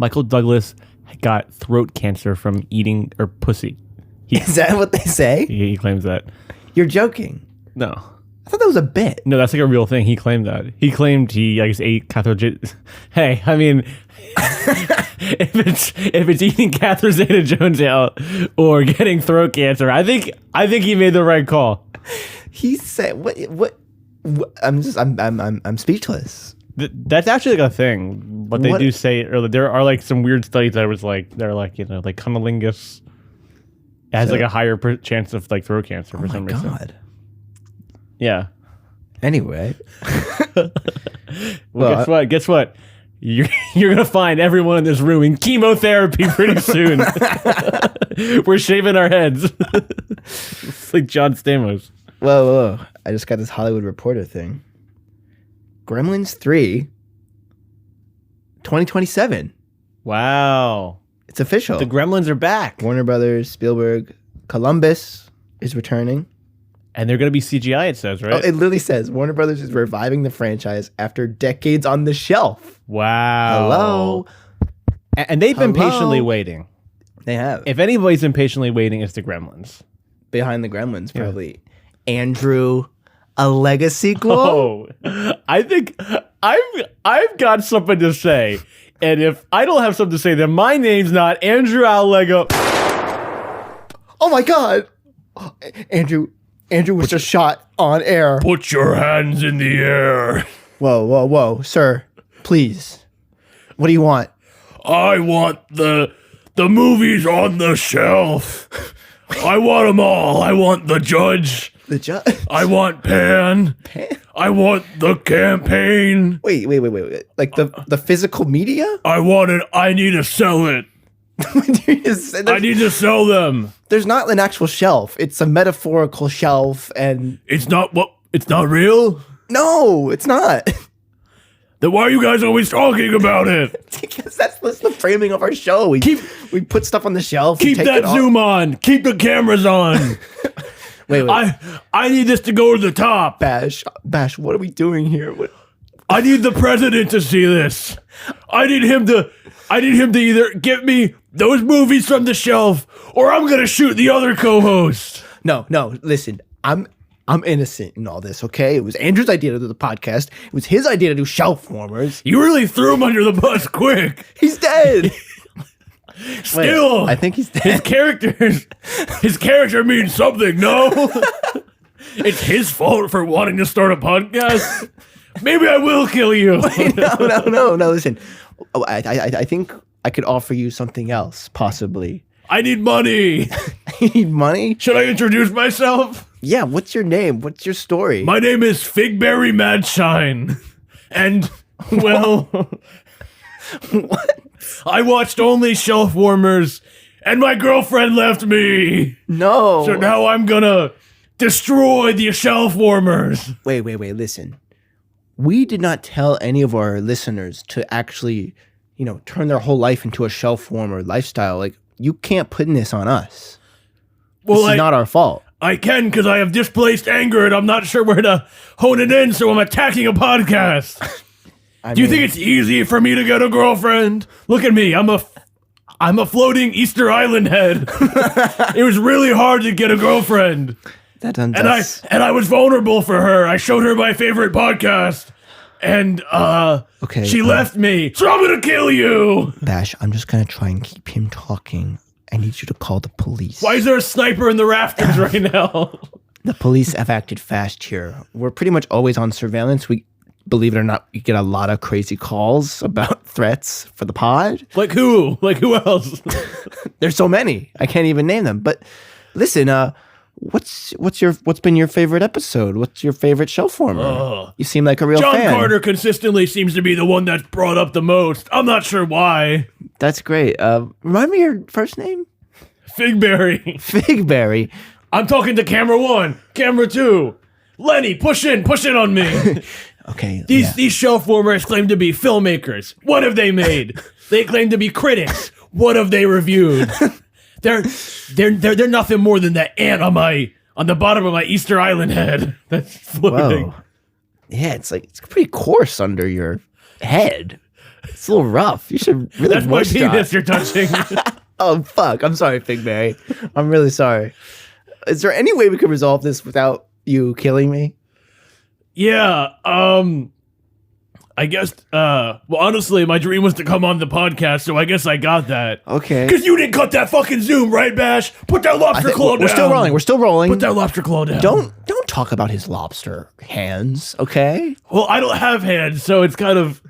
Michael Douglas got throat cancer from eating or pussy. Is that what they say? He claims that. You're joking. No. I thought that was a bit. No, that's like a real thing. He claimed that. He claimed he, I guess, ate Catherine. Hey, I mean, if it's eating Catherine Zeta-Jones out or getting throat cancer, I think he made the right call. He said, "What? I'm speechless." That's actually like a thing, but they do say earlier there are like some weird studies that was like they're like like cunnilingus has like a higher chance of like throat cancer for some reason. God. Yeah. Anyway. Well, guess what? You're gonna find everyone in this room in chemotherapy pretty soon. We're shaving our heads. It's like John Stamos. Whoa. I just got this Hollywood Reporter thing. Gremlins 3, 2027. Wow. It's official. The Gremlins are back. Warner Brothers, Spielberg, Columbus is returning. And they're going to be CGI, it says, right? Oh, it literally says Warner Brothers is reviving the franchise after decades on the shelf. Wow. Hello. And they've been patiently waiting. They have. If anybody's been patiently waiting, it's the Gremlins. Behind the Gremlins, probably. Yeah. Andrew, a legacy sequel? Oh, I think I've got something to say. And if I don't have something to say, then my name's not Andrew Alego. Oh my God. Andrew was just shot on air. Put your hands in the air. Whoa. Sir, please. What do you want? I want the movies on the shelf. I want them all. I want The Judge. The Judge? I want Pan. I want The Campaign. Wait. Like the physical media? I want it. I need to sell it. I need to sell them. There's not an actual shelf. It's a metaphorical shelf, and it's not real? No, it's not. Then why are you guys always talking about it? Because that's the framing of our show. We put stuff on the shelf. Keep that zoom on. Keep the cameras on. Wait. I need this to go to the top. Bash, what are we doing here? I need the president to see this. I need him to either give me those movies from the shelf or I'm going to shoot the other co-host. No, listen. I'm innocent in all this, okay? It was Andrew's idea to do the podcast. It was his idea to do shelf warmers. You really threw him under the bus quick. He's dead. Still, wait, I think he's dead. His character means something, no? It's his fault for wanting to start a podcast? Maybe I will kill you. Wait, no, listen. Oh, I think I could offer you something else, possibly. I need money. You need money? Should I introduce myself? Yeah, what's your name? What's your story? My name is Figberry Madshine. And, well... What? I watched only shelf warmers, and my girlfriend left me. No. So now I'm gonna destroy the shelf warmers. Wait, listen. We did not tell any of our listeners to actually, turn their whole life into a shelf warmer lifestyle. Like, you can't put this on us. Well, this is not our fault. I can, because I have displaced anger, and I'm not sure where to hone it in, so I'm attacking a podcast. Do you think it's easy for me to get a girlfriend? Look at me. I'm a floating Easter Island head. It was really hard to get a girlfriend. And I was vulnerable for her. I showed her my favorite podcast. And she left me. So I'm gonna kill you. Bash, I'm just gonna try and keep him talking. I need you to call the police. Why is there a sniper in the rafters right now? The police have acted fast here. We're pretty much always on surveillance. We, believe it or not, we get a lot of crazy calls about threats for the pod. Like who? Like who else? There's so many. I can't even name them. But listen, what's been your favorite episode? What's your favorite shelf warmer? You seem like a real fan. John Carter consistently seems to be the one that's brought up the most. I'm not sure why. That's great. Remind me your first name? Figberry. Figberry. I'm talking to camera 1, camera 2. Lenny, push in on me. Okay. These shelf warmers claim to be filmmakers. What have they made? They claim to be critics. What have they reviewed? They're nothing more than that ant on the bottom of my Easter Island head that's floating. Whoa. Yeah, it's pretty coarse under your head. It's a little rough. You should really That's my moisturize. penis you're touching. Oh, fuck. I'm sorry, Figberry. I'm really sorry. Is there any way we could resolve this without you killing me? Yeah, I guess, well, honestly, my dream was to come on the podcast, so I guess I got that. Okay. Because you didn't cut that fucking Zoom, right, Bash? Put that lobster claw down. We're still rolling. We're still rolling. Put that lobster claw down. Don't talk about his lobster hands, okay? Well, I don't have hands, so it's kind of...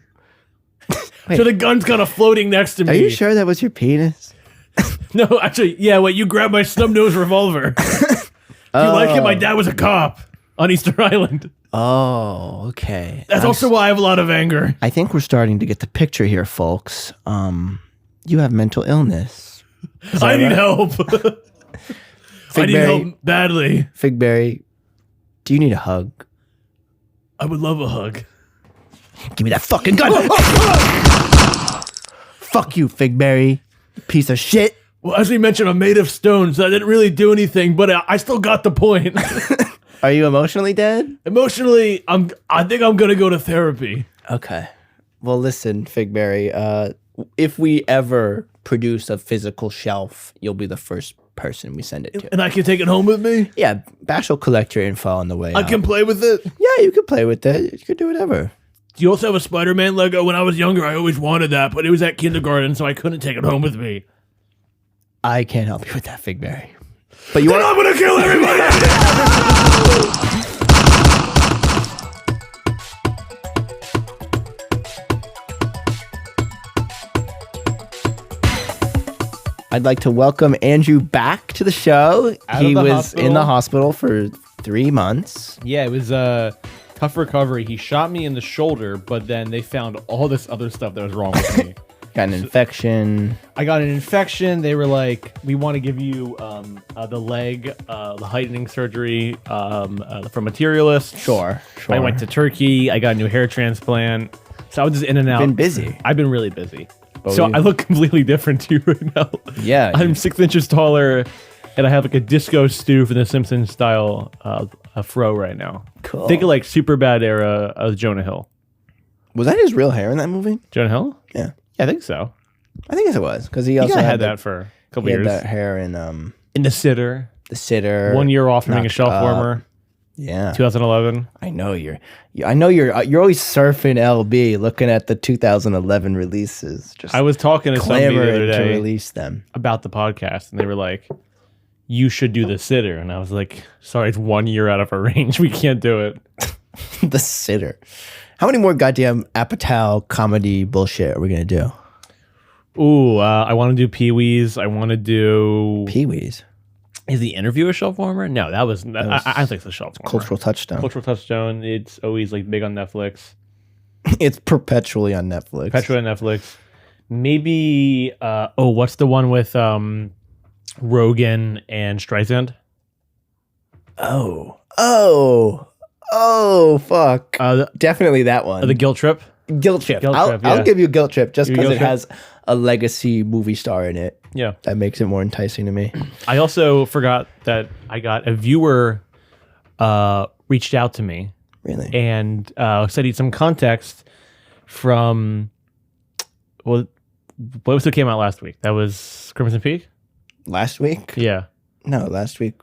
Wait. So the gun's kind of floating next to me. Are you sure that was your penis? No, actually, yeah, wait, you grabbed my snub-nosed revolver. If you like it, my dad was a cop on Easter Island. Oh, okay. That's also why I have a lot of anger. I think we're starting to get the picture here, folks. You have mental illness. I need help. I need Figberry, help badly. Figberry, do you need a hug? I would love a hug. Give me that fucking gun. Fuck you, Figberry. Piece of shit. Well, as we mentioned, I'm made of stone, so I didn't really do anything, but I still got the point. Are you emotionally dead? Emotionally, I think I'm gonna go to therapy. Okay. Well, listen, Figberry, if we ever produce a physical shelf, you'll be the first person we send it to. And I can take it home with me? Yeah, Bash will collect your info on the way I out. can play with it? Yeah, you can play with it. You can do whatever. Do you also have a Spider-Man Lego? When I was younger, I always wanted that, but it was at kindergarten, so I couldn't take it home with me. I can't help you with that, Figberry. But you Then I'm gonna kill everybody! I'd like to welcome Andrew back to the show. He the was hospital. in the hospital for 3 months. Yeah, it was a tough recovery. He shot me in the shoulder, but then they found all this other stuff that was wrong with me. Got an infection. I got an infection. They were like, we want to give you the leg, the heightening surgery from Materialist. Sure. I went to Turkey. I got a new hair transplant. So I was just in and out. Been busy. I've been really busy. But So we- I look completely different to you right now. Yeah. I'm 6 inches taller, and I have like a disco stew from the Simpsons style fro right now. Cool. Think of like Superbad era of Jonah Hill. Was that his real hair in that movie? Jonah Hill? Yeah. Yeah, I think so. I think it was because he He also had the- that for a couple He had years. that hair in In The Sitter. The Sitter. 1 year off from being a Knocked shelf Up. warmer. Yeah. 2011. I know you're always surfing LB, looking at the 2011 releases. Just I was talking to somebody the other clamoring to day release them. about the podcast, and they were like, you should do The Sitter. And I was like, sorry, it's 1 year out of our range. We can't do it. The Sitter. How many more goddamn Apatow comedy bullshit are we gonna do? Ooh, I want to do Pee-wee's. I want to do... Pee-wee's. Is The Interview a shelf warmer? No, that was... I think it's a shelf warmer. Cultural Touchstone. Cultural Touchstone. It's always like big on Netflix. It's perpetually on Netflix. Perpetually on Netflix. Maybe... what's the one with Rogan and Streisand? Oh, fuck. Definitely that one. The Guilt Trip? Guilt Trip. Guilt I'll Trip, yeah. give you Guilt Trip just You because Guilt it Trip? has a legacy movie star in it. Yeah. That makes it more enticing to me. I also forgot that I got a viewer reached out to me Really? and said he'd some context from what was it came out last week? That was Crimson Peak? Last week? Yeah. No, last week.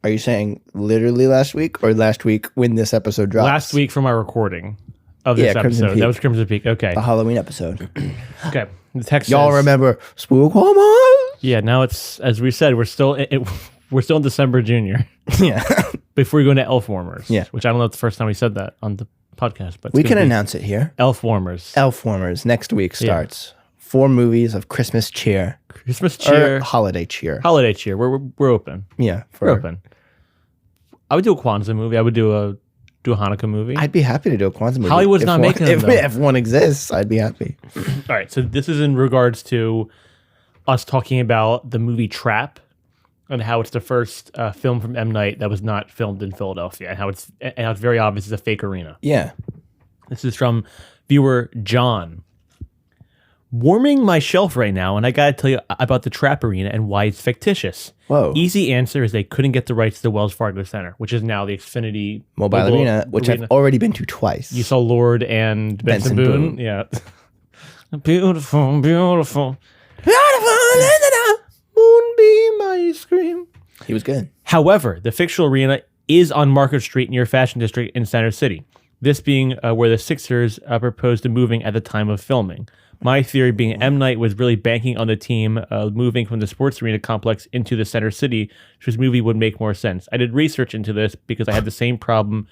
Are you saying literally last week or last week when this episode drops? Last week from our recording of this Yeah, Crimson episode. Peak. That was Crimson Peak. Okay. The Halloween episode. Okay. The text Y'all says- remember Spookwoman? Yeah, now it's as we said, we're still in December Junior. Yeah. Before we go into Elf Warmers. Yeah. Which I don't know if it's the first time we said that on the podcast, but it's We gonna can be announce it here. Elf Warmers. Elf Warmers next week starts. 4 movies of Christmas cheer. Christmas Or cheer. holiday cheer. Holiday cheer. We're open. Yeah. We're open. I would do a Kwanzaa movie. I would do a Hanukkah movie. I'd be happy to do a Kwanzaa movie. Hollywood's If not one- making them, if, though. if one exists, I'd be happy. All right. So this is in regards to us talking about the movie Trap and how it's the first film from M. Night that was not filmed in Philadelphia and how it's very obvious it's a fake arena. Yeah. This is from viewer John. Warming my shelf right now, and I gotta tell you about the Trap Arena and why it's fictitious. Whoa. Easy answer is they couldn't get the rights to the Wells Fargo Center, which is now the Xfinity Mobile Arena, which I've already been to twice. You saw Lord and Benson Benson Boone. Boone. Yeah. Beautiful, beautiful. Moonbeam ice cream. He was good. However, the fictional arena is on Market Street near Fashion District in Center City. This being where the Sixers proposed to moving at the time of filming. My theory being M. Night was really banking on the team moving from the sports arena complex into the Center City, so his movie would make more sense. I did research into this because I had the same problem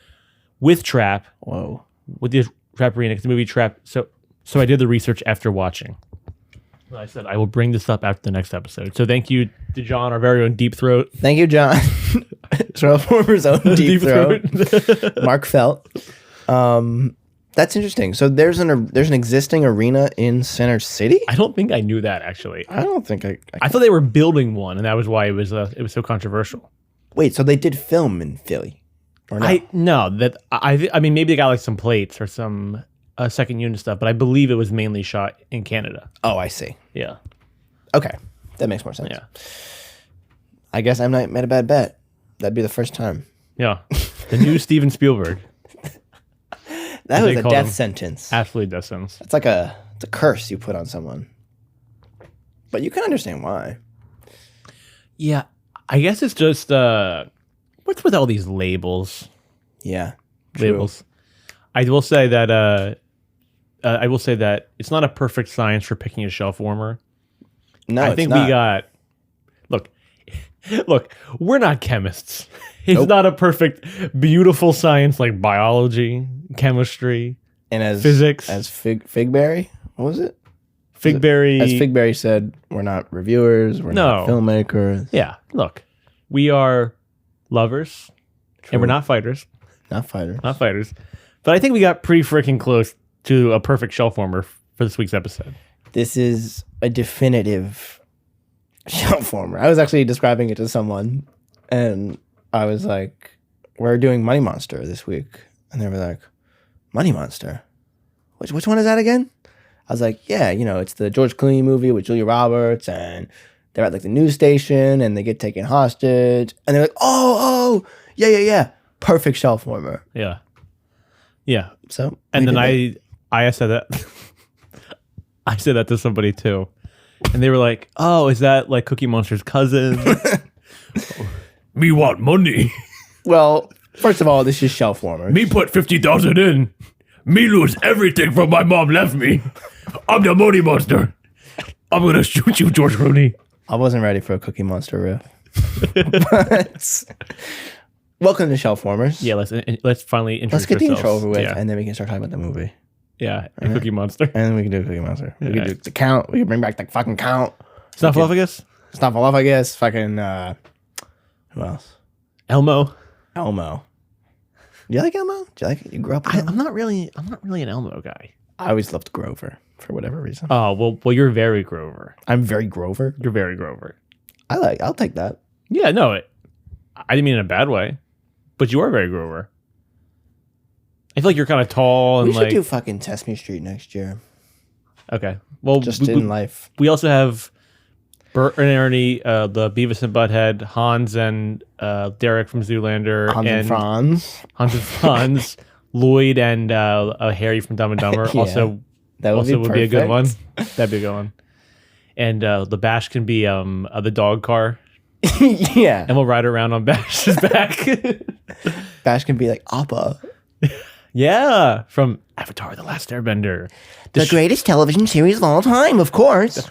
with Trap. Whoa. With the Trap arena, because the movie Trap. So I did the research after watching. I said I will bring this up after the next episode. So thank you to John, our very own Deep Throat. Thank you, John. Transformers' own Deep Throat. Mark Felt. That's interesting. So there's an existing arena in Center City? I don't think I knew that, actually. I don't think I thought they were building one, and that was why it was so controversial. Wait, so they did film in Philly? Or no? I mean, maybe they got like some plates or some second unit stuff, but I believe it was mainly shot in Canada. Oh, I see. Yeah. Okay. That makes more sense. Yeah. I guess I might made a bad bet. That'd be the first time. Yeah. The new Steven Spielberg. That was a death sentence. Absolutely death sentence. It's like it's a curse you put on someone. But you can understand why. Yeah. I guess it's just what's with all these labels? Yeah. True. Labels. I will say that it's not a perfect science for picking a shelf warmer. No, I think we got. Look, we're not chemists. It's Nope. not a perfect, beautiful science like biology, chemistry, and as physics. As Figberry, what was it? Figberry. As Figberry said, we're not reviewers. We're not filmmakers. Yeah, look, we are lovers, and we're not fighters. Not fighters. Not fighters. But I think we got pretty freaking close to a perfect shelf warmer for this week's episode. This is a definitive shelf warmer. I was actually describing it to someone, and I was like, we're doing Money Monster this week. And they were like, Money Monster? Which one is that again? I was like, yeah, it's the George Clooney movie with Julia Roberts, and they're at like the news station, and they get taken hostage. And they're like, oh, yeah. Perfect shelf warmer. Yeah. Yeah. So, and then I said that. I said that to somebody too. And they were like, oh, is that like Cookie Monster's cousin? Me want money. Well, first of all, this is shelf warmer. Me put 50,000 in. Me lose everything from my mom left me. I'm the money monster. I'm gonna shoot you, George Clooney. I wasn't ready for a Cookie Monster riff. But welcome to Shelf Warmers. Yeah, let's finally introduce Let's get the intro ourselves. over with, Yeah. and then we can start talking about the movie. Yeah, and Cookie Monster. And then we can do Cookie Monster. We can do the count. We can bring back the fucking count. Snuffleupagus? Snuffleupagus. Fucking, who else? Elmo. Elmo. Do you like Elmo? Do you like it? You grew up with Elmo? I'm not really an Elmo guy. I always loved Grover for whatever reason. Oh, well, you're very Grover. I'm very Grover. You're very Grover. I'll take that. Yeah, no, I didn't mean in a bad way, but you are very Grover. I feel like you're kind of tall and We should like. do fucking Sesame Street next year. Okay, well, Just in life. We also have Bert and Ernie, the Beavis and Butthead, Hans and Derek from Zoolander, Hans and Franz. Hans and Franz, Lloyd and Harry from Dumb and Dumber. Yeah, also, that would be a good one. perfect. That'd be a good one. And the Bash can be the dog car, Yeah. and we'll ride around on Bash's back. Bash can be like Appa. Yeah, from Avatar: The Last Airbender. The greatest television series of all time, of course.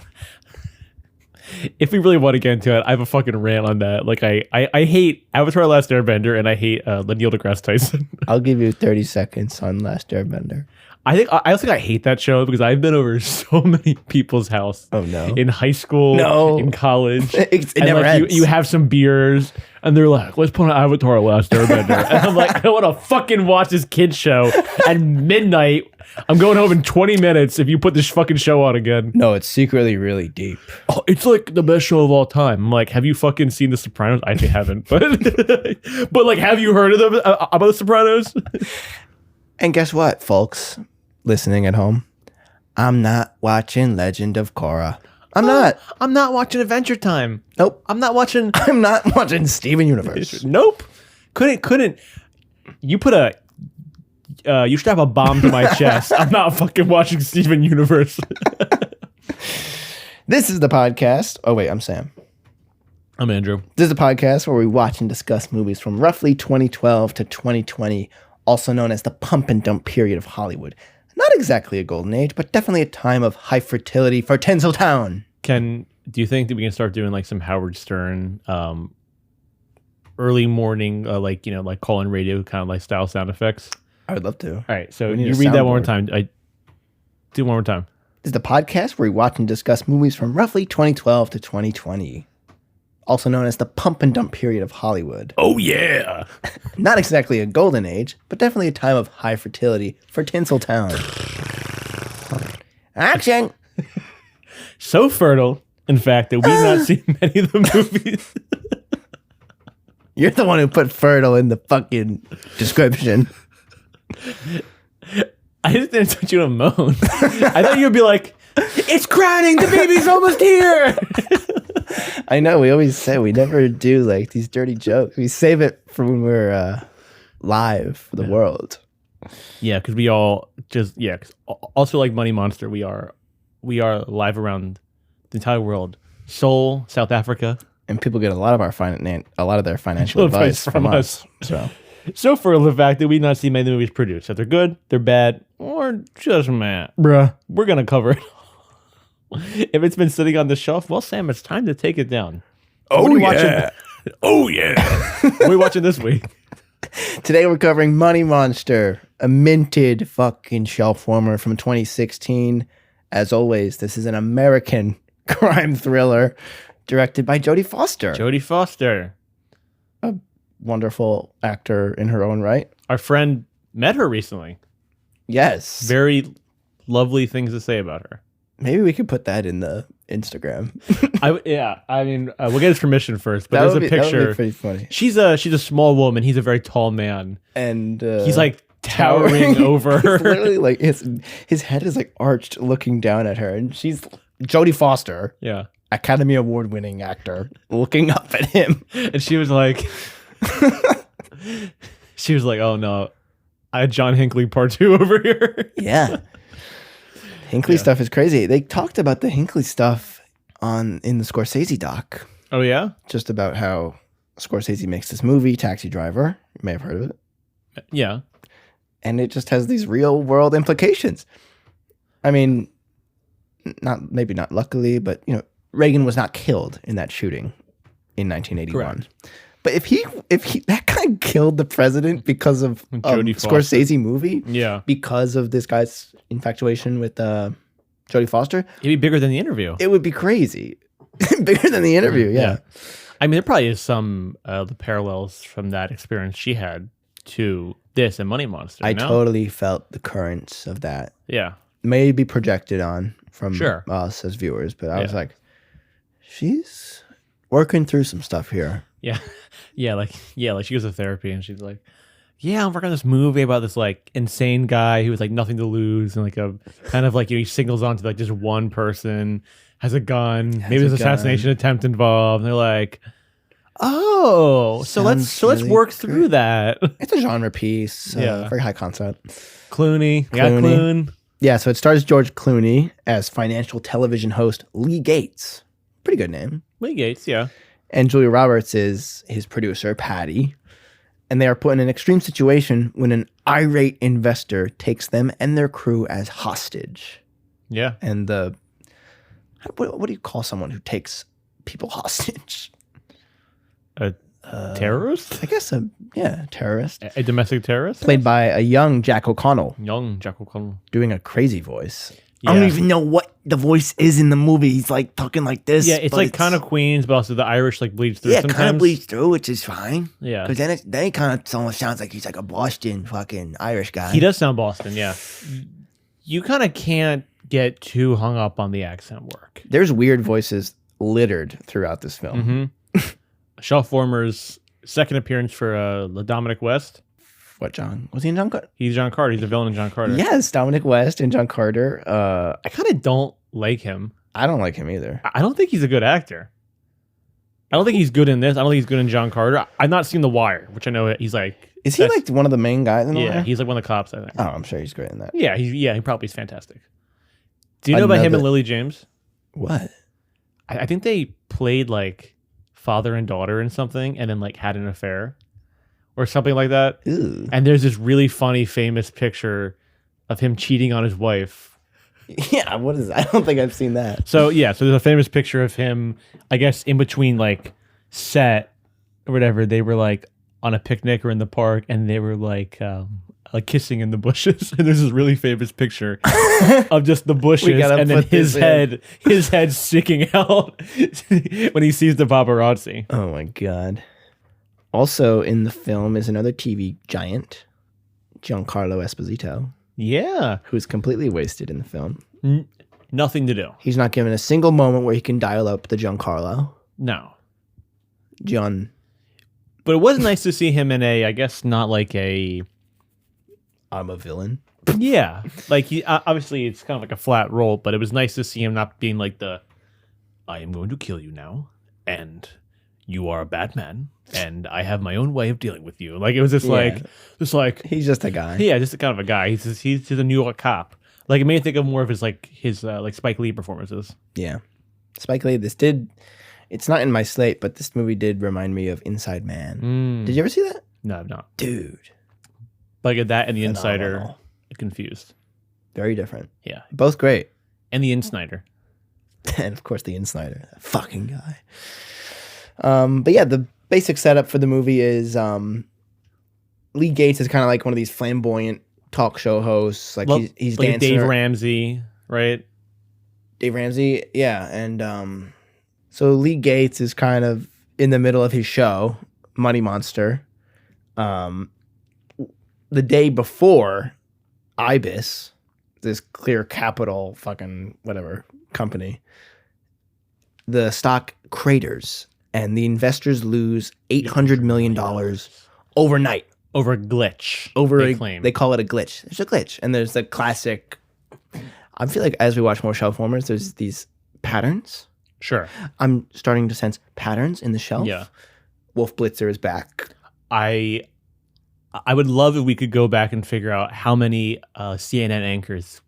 If we really want to get into it, I have a fucking rant on that. Like, I hate Avatar: The Last Airbender, and I hate Neil deGrasse Tyson. I'll give you 30 seconds on Last Airbender. I also think I hate that show because I've been over so many people's house. Oh, no. In high school, No. in college. It and never like ends. you have some beers, and they're like, let's put on Avatar: The Last Airbender. And I'm like, I want to fucking watch this kid show at midnight. I'm going home in 20 minutes if you put this fucking show on again. No, it's secretly really deep. Oh, it's like the best show of all time. I'm like, have you fucking seen The Sopranos? I actually haven't, but like, have you heard of them about The Sopranos? And guess what, folks listening at home? I'm not watching Legend of Korra. I'm not. I'm not watching Adventure Time. Nope. I'm not watching. I'm not watching Steven Universe. Nope. Couldn't. You put you strap a bomb to my chest. I'm not fucking watching Steven Universe. This is the podcast. Oh, wait, I'm Sam. I'm Andrew. This is the podcast where we watch and discuss movies from roughly 2012 to 2020, also known as the pump and dump period of Hollywood. Not exactly a golden age, but definitely a time of high fertility for Tinseltown. Do you think that we can start doing like some Howard Stern early morning, like call-in radio kind of like style sound effects? I would love to. All right, so you read that one more time. Do one more time. This is the podcast where we watch and discuss movies from roughly 2012 to 2020, also known as the pump and dump period of Hollywood. Oh, yeah. Not exactly a golden age, but definitely a time of high fertility for Tinseltown. Action! So fertile, in fact, that we've not seen many of the movies. You're the one who put fertile in the fucking description. I just didn't want you to moan. I thought you'd be like, it's crowning, the baby's almost here. I know, we always say we never do like these dirty jokes. We save it for when we're live for the world. Yeah, because we all just, cause also like Money Monster, we are live around the entire world. Seoul, South Africa. And people get a lot of their financial advice from us. So for the fact that we've not seen many of the movies produced, if they're good, they're bad, or just meh, Bruh. we're gonna cover it. If it's been sitting on the shelf, well, Sam, it's time to take it down. Oh, yeah. Oh, yeah. What are we watching this week? Today we're covering Money Monster, a minted fucking shelf warmer from 2016. As always, this is an American crime thriller directed by Jodie Foster. Jodie Foster. A wonderful actor in her own right. Our friend met her recently. Yes. Very lovely things to say about her. Maybe we could put that in the Instagram. We'll get his permission first, but there's a picture. That would be pretty funny. She's a small woman. He's a very tall man. And he's like towering over her. It's literally like his head is like arched looking down at her. And she's Jodie Foster. Yeah. Academy Award winning actor looking up at him. And she was like, oh no, I had John Hinckley part 2 over here. Yeah. Hinckley stuff is crazy. They talked about the Hinckley stuff in the Scorsese doc. Oh yeah? Just about how Scorsese makes this movie, Taxi Driver. You may have heard of it. Yeah. And it just has these real world implications. I mean, maybe not luckily, but Reagan was not killed in that shooting in 1981. Correct. But if that guy killed the president because of Scorsese movie, because of this guy's infatuation with Jodie Foster, it'd be bigger than The Interview. It would be crazy. Bigger than The Interview, yeah. I mean, there probably is some the parallels from that experience she had to this and Money Monster. I totally felt the currents of that. Yeah. Maybe projected on from Sure. us as viewers, but I was like, she's working through some stuff here. Yeah. Like she goes to therapy and she's like, yeah, I'm working on this movie about this like insane guy who has like nothing to lose and like a kind of like he singles on to like just one person, has a gun, maybe there's an assassination attempt involved. And they're like, oh, so let's work through that. It's a genre piece. Very high concept. Clooney. Clooney. Yeah, so it stars George Clooney as financial television host Lee Gates. Pretty good name. Lee Gates, yeah. And Julia Roberts is his producer, Patty. And they are put in an extreme situation when an irate investor takes them and their crew as hostage. Yeah. And what do you call someone who takes people hostage? A terrorist? I guess terrorist. A domestic terrorist? Played by a young Jack O'Connell. Doing a crazy voice. Yeah. I don't even know what the voice is in the movie. He's like talking like this. Yeah, it's like kind of Queens, but also the Irish like bleeds through sometimes. Yeah, kind of bleeds through, which is fine. Yeah. Because then it kind of almost sounds like he's like a Boston fucking Irish guy. He does sound Boston, yeah. You kind of can't get too hung up on the accent work. There's weird voices littered throughout this film. Mm-hmm. Shelf Warmer's second appearance for Dominic West. What, John? Was he in John Carter? He's John Carter. He's the villain in John Carter. Yes, Dominic West and John Carter. I kind of don't like him. I don't like him either. I don't think he's a good actor. I don't think he's good in this. I don't think he's good in John Carter. I've not seen The Wire, which I know he's like. Is he like one of the main guys in the Yeah, Wire? he's like one of the cops, I think. Oh, I'm sure he's great in that. Yeah, he probably is fantastic. Do you know about him and Lily James? What? I think they played like father and daughter in something and then like had an affair or something like that. Ew. And there's this really funny, famous picture of him cheating on his wife. Yeah, what is that? I don't think I've seen that. So there's a famous picture of him, I guess, in between like set or whatever. They were like on a picnic or in the park, and they were like kissing in the bushes. And there's this really famous picture of just the bushes, and then his head sticking out when he sees the paparazzi. Oh my god! Also in the film is another TV giant, Giancarlo Esposito. Yeah, who's completely wasted in the film. Nothing to do. He's not given a single moment where he can dial up the Giancarlo. No. John. But it was nice to see him in a, I guess, not like a... I'm a villain. Yeah. Like, he obviously, it's kind of like a flat role, but it was nice to see him not being like the, I am going to kill you now, and you are a bad man, and I have my own way of dealing with you. Like, it was just like... He's just a guy. Yeah, just a kind of a guy. He's just a New York cop. Like, it made me think of more of his Spike Lee performances. Yeah. Spike Lee, it's not in my slate, but this movie did remind me of Inside Man. Did you ever see that? No, I've not. Dude. Like that and The Insider, confused. Very different. Yeah. Both great. And The Insnider. And of course, The Insnider. That fucking guy. But yeah, the basic setup for the movie is Lee Gates is kind of like one of these flamboyant talk show hosts. Like he's like dancing. Dave Ramsey, right? Dave Ramsey, yeah. And so Lee Gates is kind of in the middle of his show, Money Monster. The day before, Ibis, this Clear Capital fucking whatever company, the stock craters and the investors lose $800 million overnight. Over a glitch. They call it a glitch. There's a glitch. And there's the classic, I feel like as we watch more shelf warmers, there's these patterns. Sure. I'm starting to sense patterns in the shelf. Yeah. Wolf Blitzer is back. I would love if we could go back and figure out how many CNN anchors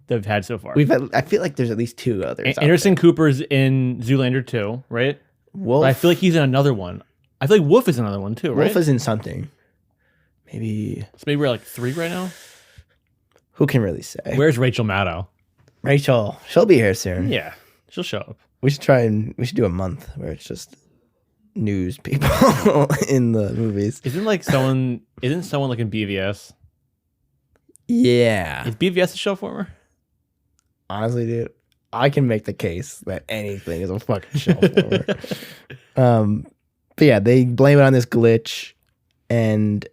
they've had so far. I feel like there's at least two others. Anderson Cooper's in Zoolander 2, right? Wolf. But I feel like he's in another one. I feel like Wolf is another one too, right? Wolf is in something. Maybe. So maybe we're like 3 right now? Who can really say? Where's Rachel Maddow? Rachel. She'll be here soon. Yeah. She'll show up. We should do a month where it's just news people in the movies. Isn't someone like in BVS? Yeah. Is BVS a show former? Honestly, dude, I can make the case that anything is a fucking show former. But yeah, they blame it on this glitch, and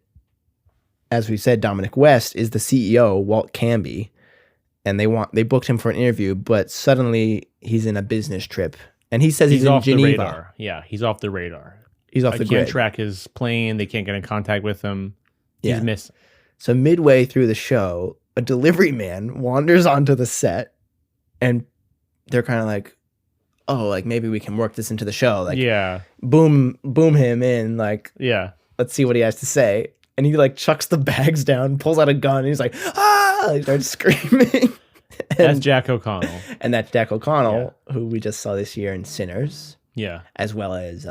as we said, Dominic West is the CEO, Walt Canby, and they booked him for an interview, but suddenly he's in a business trip, and he says he's in off Geneva. The radar. Yeah, he's off the radar. He's off the grid. Can't track his plane. They can't get in contact with him. He's missing. So midway through the show, a delivery man wanders onto the set, and they're kind of like, oh, like maybe we can work this into the show. Like, yeah, boom him in. Like, yeah, let's see what he has to say. And he like chucks the bags down, pulls out a gun, and he's like, ah! He starts screaming. That's Jack O'Connell. And that's Jack O'Connell, who we just saw this year in Sinners. Yeah, as well as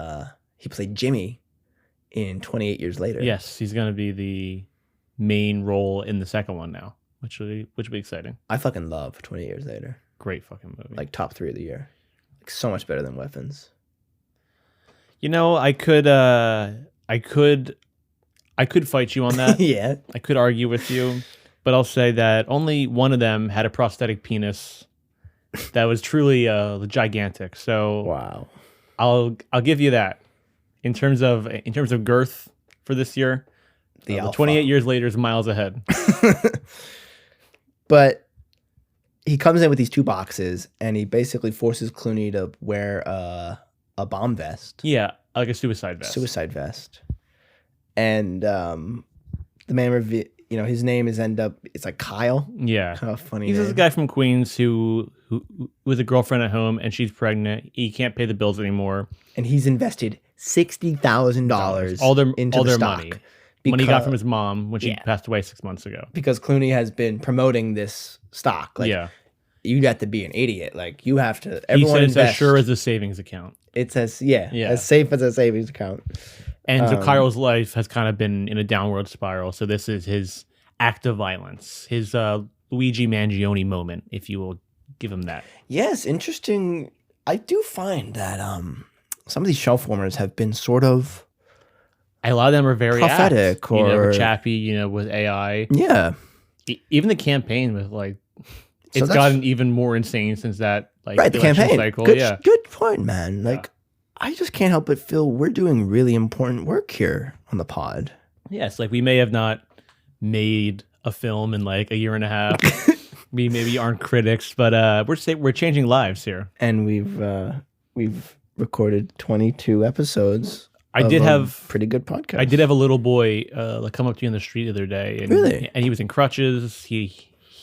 he played Jimmy in 28 Years Later. Yes, he's gonna be the main role in the second one now, which will be exciting. I fucking love 28 Years Later. Great fucking movie. Like top 3 of the year. Like so much better than Weapons. You know, I could fight you on that. Yeah. I could argue with you, but I'll say that only one of them had a prosthetic penis that was truly gigantic. So wow. I'll give you that. In terms of girth for this year, the 28 Years Later is miles ahead. But he comes in with these 2 boxes, and he basically forces Clooney to wear a bomb vest. Yeah, like a suicide vest. Suicide vest. And the man his name it's like Kyle. Yeah. How funny. He's this guy from Queens who with a girlfriend at home and she's pregnant. He can't pay the bills anymore. And he's invested $60,000 all their stock money. Money he got from his mom when she passed away 6 months ago. Because Clooney has been promoting this stock. Like, you'd have to be an idiot. Like, you have to. Everyone he said it's as sure as a savings account. It's as safe as a savings account. And so Kyle's life has kind of been in a downward spiral. So this is his act of violence, his Luigi Mangione moment, if you will give him that. Yes, interesting. I do find that some of these shelf warmers have been sort of a lot of them are very prophetic, apt, or Chappie, with AI. Yeah, even the campaign with it's gotten even more insane since that the campaign cycle. Good point, man. Like, I just can't help but feel we're doing really important work here on the pod. Yes, we may have not made a film in a year and a half. We maybe aren't critics, but we're changing lives here. And we've recorded 22 episodes. I did have pretty good podcast. I did have a little boy come up to you in the street the other day, and, really, and he was in crutches. He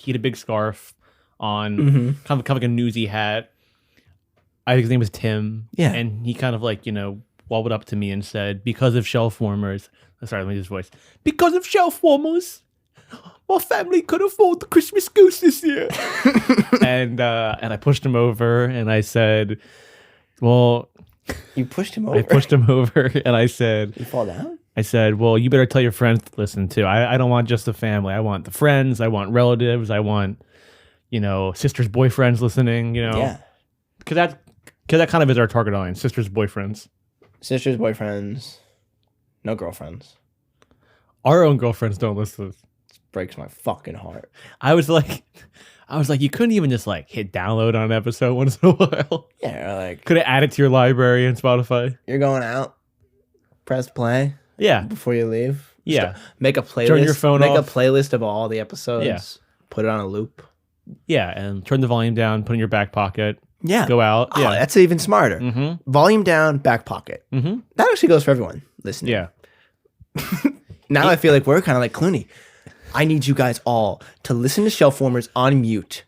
had a big scarf on, kind of like a newsy hat. I think his name was Tim. Yeah, and he kind of wobbled up to me and said, "Because of shelf warmers." Sorry, let me do his voice. "Because of shelf warmers, my family could afford the Christmas goose this year." and I pushed him over and I said, "Well." You pushed him over? I pushed him over and I said... You fall down? I said, well, you better tell your friends to listen too. I don't want just the family. I want the friends. I want relatives. I want, sisters' boyfriends listening, Yeah. Because that kind of is our target audience, sisters' boyfriends. Sisters' boyfriends. No girlfriends. Our own girlfriends don't listen. This breaks my fucking heart. I was like, you couldn't even just hit download on an episode once in a while. Yeah, could have added to your library in Spotify. You're going out, press play. Yeah. Before you leave. Yeah. Make a playlist. Turn your phone off. Make a playlist of all the episodes. Yeah. Put it on a loop. Yeah, and turn the volume down, put it in your back pocket. Yeah. Go out. Oh, yeah. That's even smarter. Mm-hmm. Volume down, back pocket. Mm-hmm. That actually goes for everyone listening. Yeah. Now I feel like we're kind of like Clooney. I need you guys all to listen to Shelf Warmers on mute,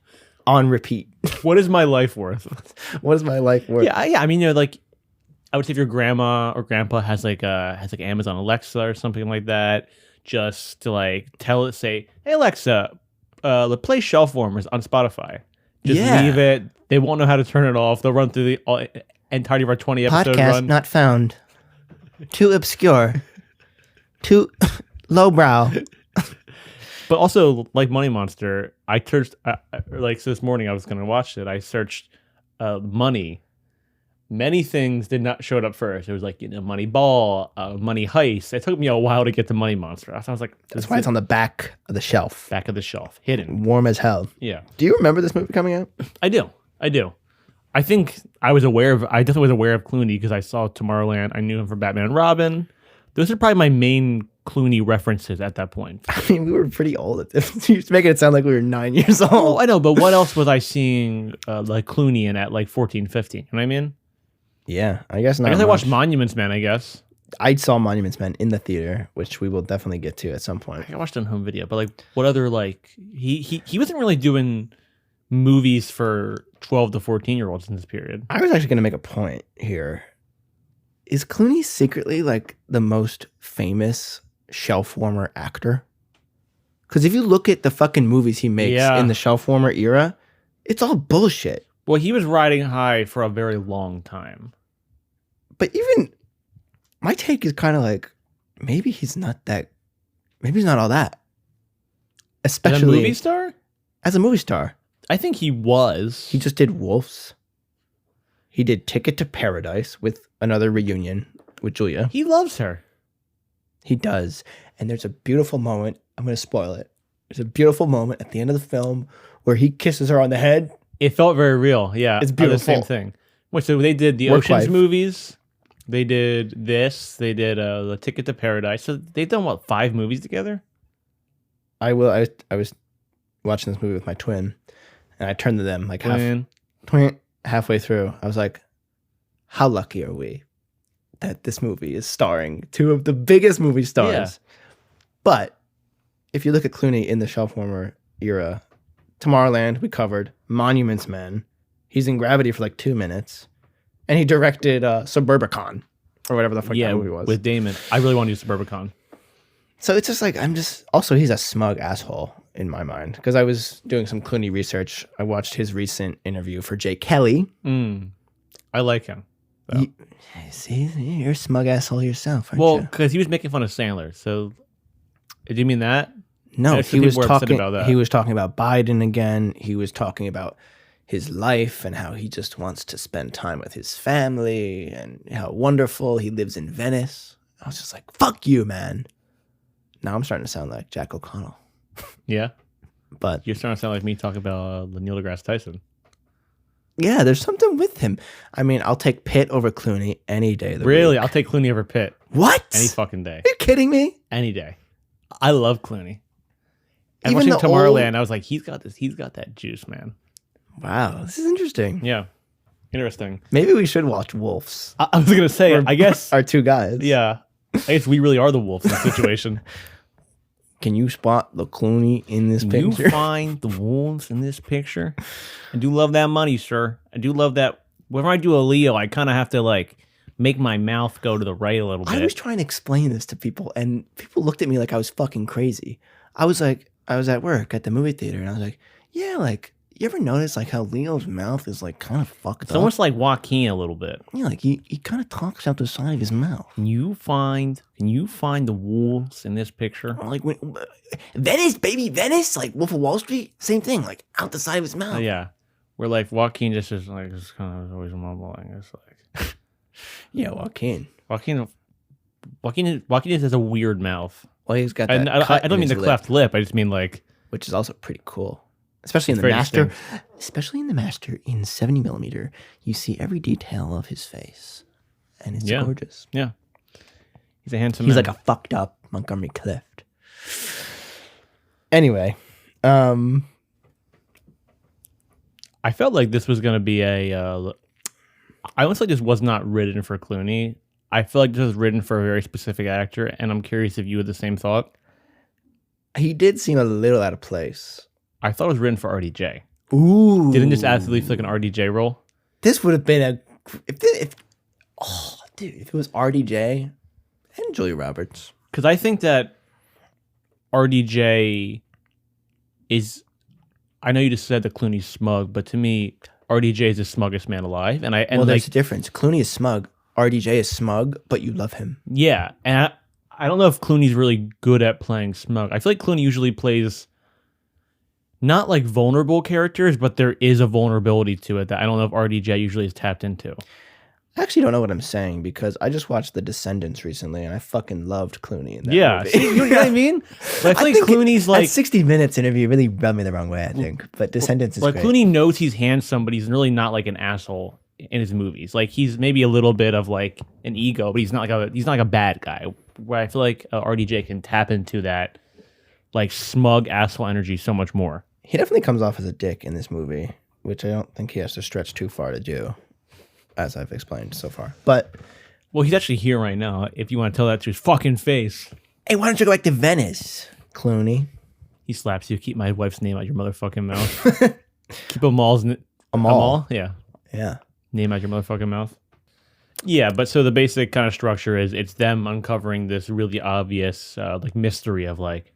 on repeat. What is my life worth? What is my life worth? Yeah. I mean, I would say if your grandma or grandpa has Amazon Alexa or something like that, just to say, hey Alexa, play Shelf Warmers on Spotify. Just leave it. They won't know how to turn it off. They'll run through the entirety of our 20 episode podcast run. Not found. Too obscure. Too lowbrow. But also, like Money Monster, I searched, so this morning I was going to watch it. I searched money. Many things did not show up first. It was Money Ball, Money Heist. It took me a while to get to Money Monster. I was like, that's why it's on the back of the shelf. Back of the shelf. Hidden. Warm as hell. Yeah. Do you remember this movie coming out? I do. I think I definitely was aware of Clooney because I saw Tomorrowland. I knew him from Batman and Robin. Those are probably my main Clooney references at that point. I mean, we were pretty old at this. You're making it sound like we were 9 years old. Oh, I know, but what else was I seeing Clooney in at 14, 15? You know what I mean? Yeah, I guess not. I watched Monuments Men, I guess. I saw Monuments Men in the theater, which we will definitely get to at some point. I watched it on home video, but what other he wasn't really doing movies for 12 to 14-year-olds in this period. I was actually going to make a point here. Is Clooney secretly the most famous shelf warmer actor? Because if you look at the fucking movies he makes in the shelf warmer era, it's all bullshit. Well, he was riding high for a very long time. But even my take is kind of maybe he's not all that. Especially as a movie star? As a movie star. I think he was. He just did Wolves. He did Ticket to Paradise with another reunion with Julia. He loves her. He does. And there's a beautiful moment. I'm going to spoil it. There's a beautiful moment at the end of the film where he kisses her on the head. It felt very real. Yeah. It's beautiful. The same thing. Wait, so they did the Ocean's movies. They did this. They did the Ticket to Paradise. So they've done, 5 movies together? I was watching this movie with my twin, and I turned to them halfway through. I was like, how lucky are we that this movie is starring 2 of the biggest movie stars? Yeah. But if you look at Clooney in the shelf warmer era, Tomorrowland we covered, Monuments Men. He's in Gravity for like 2 minutes, and he directed Suburbicon or whatever the fuck that movie was with Damon. I really want to do Suburbicon. So it's just like also he's a smug asshole in my mind because I was doing some Clooney research. I watched his recent interview for Jay Kelly. I like him. So. See, you're a smug asshole yourself, aren't you? Well, because he was making fun of Sandler. So, do you mean that? No, he was talking about that. He was talking about Biden again. He was talking about his life and how he just wants to spend time with his family and how wonderful he lives in Venice. I was just like, fuck you, man. Now I'm starting to sound like Jack O'Connell. Yeah. But you're starting to sound like me talking about Neil deGrasse Tyson. Yeah, there's something with him. I mean, I'll take Pitt over Clooney any day of the Really? week. I'll take Clooney over Pitt. What? Any fucking day. Are you kidding me? Any day. I love Clooney. And Even watching the Tomorrowland, I was like, he's got that juice, man. Wow, this is interesting. Yeah. Interesting. Maybe we should watch Wolves. I was going to say, I guess. Our two guys. Yeah. I guess we really are the wolves in this situation. Can you spot the Clooney in this picture? You find the wolves in this picture? I do love that money, sir. I do love that. Whenever I do a Leo, I kind of have to like make my mouth go to the right a little bit. I was trying to explain this to people, and people looked at me like I was fucking crazy. I was at work at the movie theater, and I was like, yeah, like, you ever notice like how Leo's mouth is like kind of fucked It's up? almost like Joaquin a little bit. Yeah, like he kind of talks out the side of his mouth. Can you find the wolves in this picture? Or like when Venice, baby, Venice, like Wolf of Wall Street, same thing, like out the side of his mouth. Yeah. Where like Joaquin just is like just kind of always mumbling. It's like Yeah, Joaquin just has a weird mouth. Well, he's got that. And I don't mean the cleft lip. I just mean like, which is also pretty cool. Especially in It's the very master. distinct. Especially in the master in 70 millimeter, you see every detail of his face. And it's Yeah. gorgeous. yeah, he's a handsome. He's man. like a fucked up Montgomery Clift. Anyway, I felt like this was going to be I almost like this was not written for Clooney. I feel like this was written for a very specific actor, and I'm curious if you had the same thought. he did seem a little out of place. I thought it was written for RDJ. Ooh. Didn't this absolutely feel like an RDJ role? This would have been if it was RDJ and Julia Roberts. Because I think that RDJ is. I know you just said that Clooney's smug, but to me, RDJ is the smuggest man alive. And Well, there's a difference. Clooney is smug. RDJ is smug, but you love him. yeah, and I don't know if Clooney's really good at playing smug. I feel like Clooney usually plays not like vulnerable characters, but there is a vulnerability to it that I don't know if RDJ usually is tapped into. I actually don't know what I'm saying because I just watched The Descendants recently and I fucking loved Clooney in that Yeah, movie. see, you know what I mean? But I feel like Clooney's that like 60 Minutes interview really rubbed me the wrong way, I think. But Descendants is like great. Clooney knows he's handsome, but he's really not like an asshole in his movies. Like he's maybe a little bit of like an ego, but he's not like a bad guy. Where I feel like RDJ can tap into that like smug asshole energy so much more. He definitely comes off as a dick in this movie, which I don't think he has to stretch too far to do, as I've explained so far. But Well, he's actually here right now. If you want to tell that to his fucking face, hey, why don't you go back to Venice, Clooney? he slaps you. Keep my wife's name out your motherfucking mouth. Keep Amal's Amal. Yeah. Yeah. Name out your motherfucking mouth. Yeah, but so the basic kind of structure is it's them uncovering this really obvious like mystery of like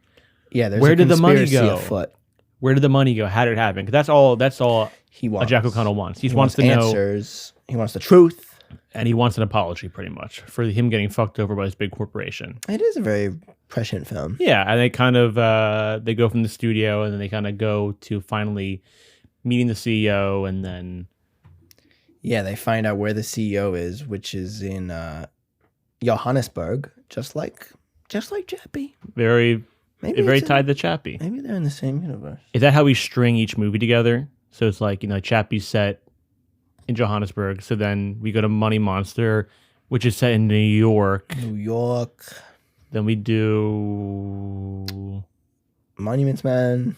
Yeah, there's Where a did the money conspiracy go? afoot. where did the money go? How did it happen? Because that's all He wants. Jack O'Connell wants. He, He wants to know, answers. He wants the truth. and he wants an apology pretty much for him getting fucked over by this big corporation. It is a very prescient film. Yeah, and they kind of they go from the studio and then they kind of go to finally meeting the CEO, and then Yeah, they find out where the CEO is, which is in Johannesburg, just like Chappie. very it's tied to Chappie. Maybe they're in the same universe. Is that how we string each movie together? So it's like, Chappie's set in Johannesburg. So then we go to Money Monster, which is set in New York. New York, Then we do, Monuments Man.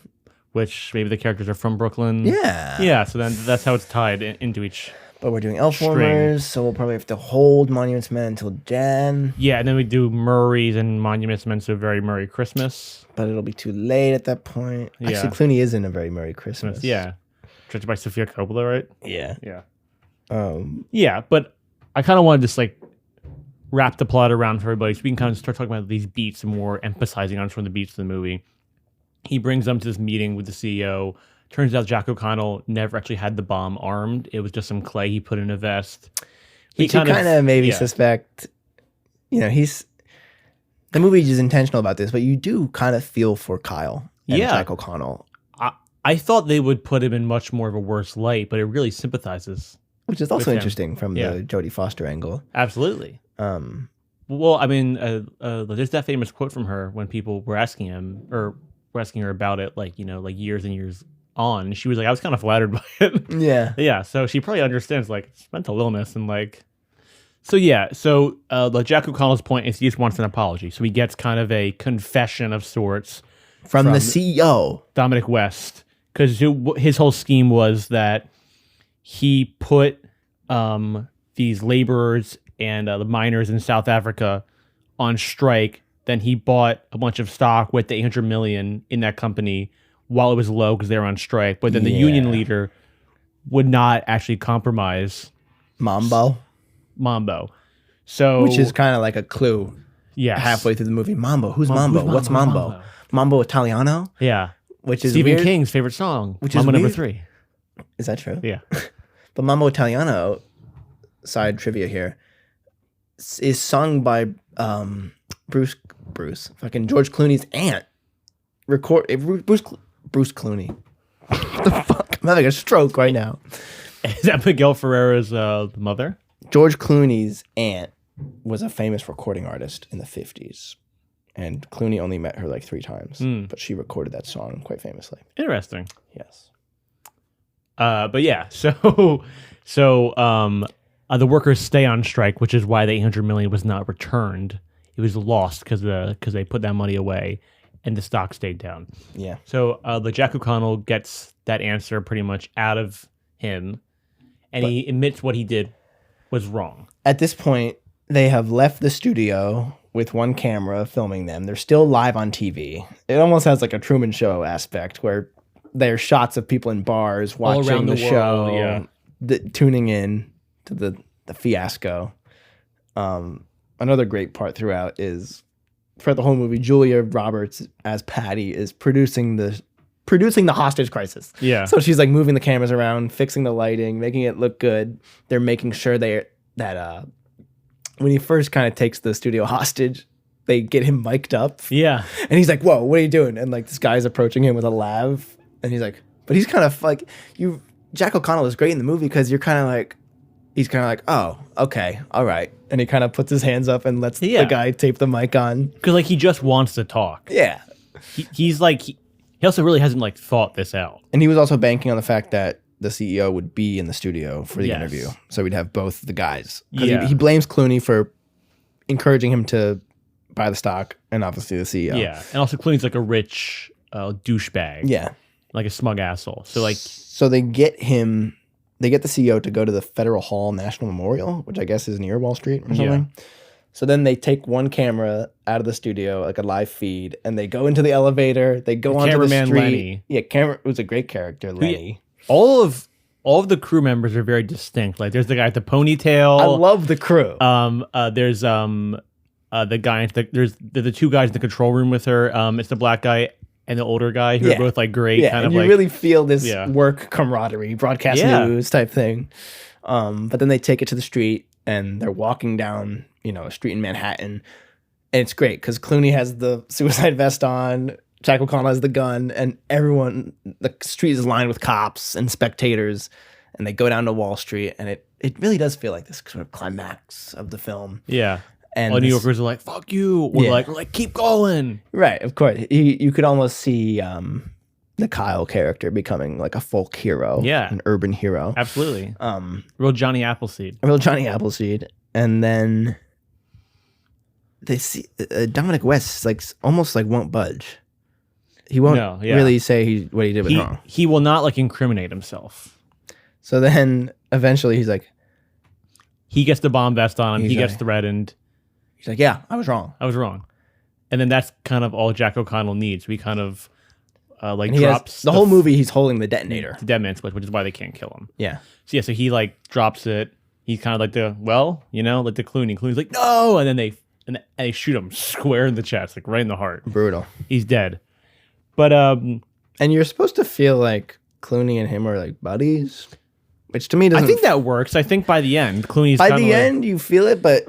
which maybe the characters are from Brooklyn. Yeah. Yeah. So then that's how it's tied into each. But we're doing elf warmers, so we'll probably have to hold Monuments Men until Jan. Yeah, and then we do Murray's and Monuments Men, so very Murray Christmas. But it'll be too late at that point. Yeah. Actually, Clooney is in A Very Merry Christmas. Yeah. Directed by Sofia Coppola, right? Yeah. Yeah. Yeah, but I kind of want to just like wrap the plot around for everybody so we can kind of start talking about these beats and more emphasizing on some of the beats of the movie. He brings them to this meeting with the CEO. Turns out Jack O'Connell never actually had the bomb armed. It was just some clay he put in a vest. You kind of maybe suspect, the movie is intentional about this, but you do kind of feel for Kyle and Jack O'Connell. I thought they would put him in much more of a worse light, but it really sympathizes. Which is also interesting from the Jodie Foster angle. Absolutely. Well, I mean, there's that famous quote from her when people were asking her about it, like years and years on. She was like, I was kind of flattered by it. Yeah. Yeah. So she probably understands like it's mental illness and like. So Jack O'Connell's point is he just wants an apology. So he gets kind of a confession of sorts from the CEO, Dominic West, because his whole scheme was that he put these laborers and the miners in South Africa on strike. Then he bought a bunch of stock with the $800 million in that company while it was low because they were on strike. But then the union leader would not actually compromise Mambo. So, which is kind of like a clue. Yeah, halfway through the movie, Mambo. Who's Mambo? What's Mambo? Mambo Italiano. Yeah, which is Stephen weird. King's favorite song. Which Mambo is number weird. 3. Is that true? Yeah. But Mambo Italiano, side trivia here, is sung by Bruce, fucking George Clooney's aunt. Bruce Clooney. What the fuck? I'm having a stroke right now. Is that Miguel Ferrera's mother? George Clooney's aunt was a famous recording artist in the 50s. And Clooney only met her like 3 times. But she recorded that song quite famously. Interesting. Yes. But yeah, so the workers stay on strike, which is why the $800 million was not returned. It was lost because they put that money away, and the stock stayed down. Yeah. So the Jack O'Connell gets that answer pretty much out of him, and he admits what he did was wrong. At this point, they have left the studio with one camera filming them. They're still live on TV. It almost has like a Truman Show aspect where there's shots of people in bars watching the show, tuning in to the fiasco. Another great part throughout is throughout the whole movie, Julia Roberts as Patty is producing the hostage crisis. Yeah. So she's like moving the cameras around, fixing the lighting, making it look good. They're making sure that when he first kind of takes the studio hostage, they get him mic'd up. Yeah. And he's like, whoa, what are you doing? And like this guy's approaching him with a lav. And he's like, but he's kind of like, Jack O'Connell is great in the movie because he's kind of like, oh, okay, all right. And he kind of puts his hands up and lets the guy tape the mic on. Because like he just wants to talk. Yeah. He's like, he also really hasn't like thought this out. And he was also banking on the fact that the CEO would be in the studio for the interview. So we'd have both the guys. Because he blames Clooney for encouraging him to buy the stock and obviously the CEO. Yeah. And also Clooney's like a rich douchebag. Yeah. Like a smug asshole. So they get the CEO to go to the Federal Hall National Memorial, which I guess is near Wall Street or something. Yeah. So then they take one camera out of the studio, like a live feed, and they go into the elevator. They go onto the street. Lenny. Yeah, it was a great character, Lenny. All of the crew members are very distinct. Like there's the guy with the ponytail. I love the crew. There's the guy. There's the 2 guys in the control room with her. It's the black guy and the older guy who are both like great. Yeah, kind and of you really feel this work camaraderie, broadcast news type thing. But then they take it to the street and they're walking down, a street in Manhattan. And it's great because Clooney has the suicide vest on, Jack O'Connell has the gun, and the street is lined with cops and spectators. And they go down to Wall Street, and it really does feel like this sort of climax of the film. Yeah. And all New Yorkers are like, fuck you. Or like, keep going. Right, of course. You could almost see the Kyle character becoming like a folk hero. Yeah. An urban hero. Absolutely. Real Johnny Appleseed. And then they see Dominic West almost won't budge. He won't really say what he did was wrong. He will not incriminate himself. So then eventually he's like, he gets the bomb vest on him. He's He gets like- threatened. he's like, yeah, I was wrong. I was wrong. And then that's kind of all Jack O'Connell needs. We kind of like And he has, drops the whole movie. He's holding the detonator. the dead man switch, which is why they can't kill him. Yeah. So he like drops it. He's kind of like like the Clooney. Clooney's like, no, and then they shoot him square in the chest, like right in the heart. Brutal. He's dead. But And you're supposed to feel like Clooney and him are like buddies, which to me doesn't. I think that works. I think by the end, Clooney's by kinda the like, end you feel it, but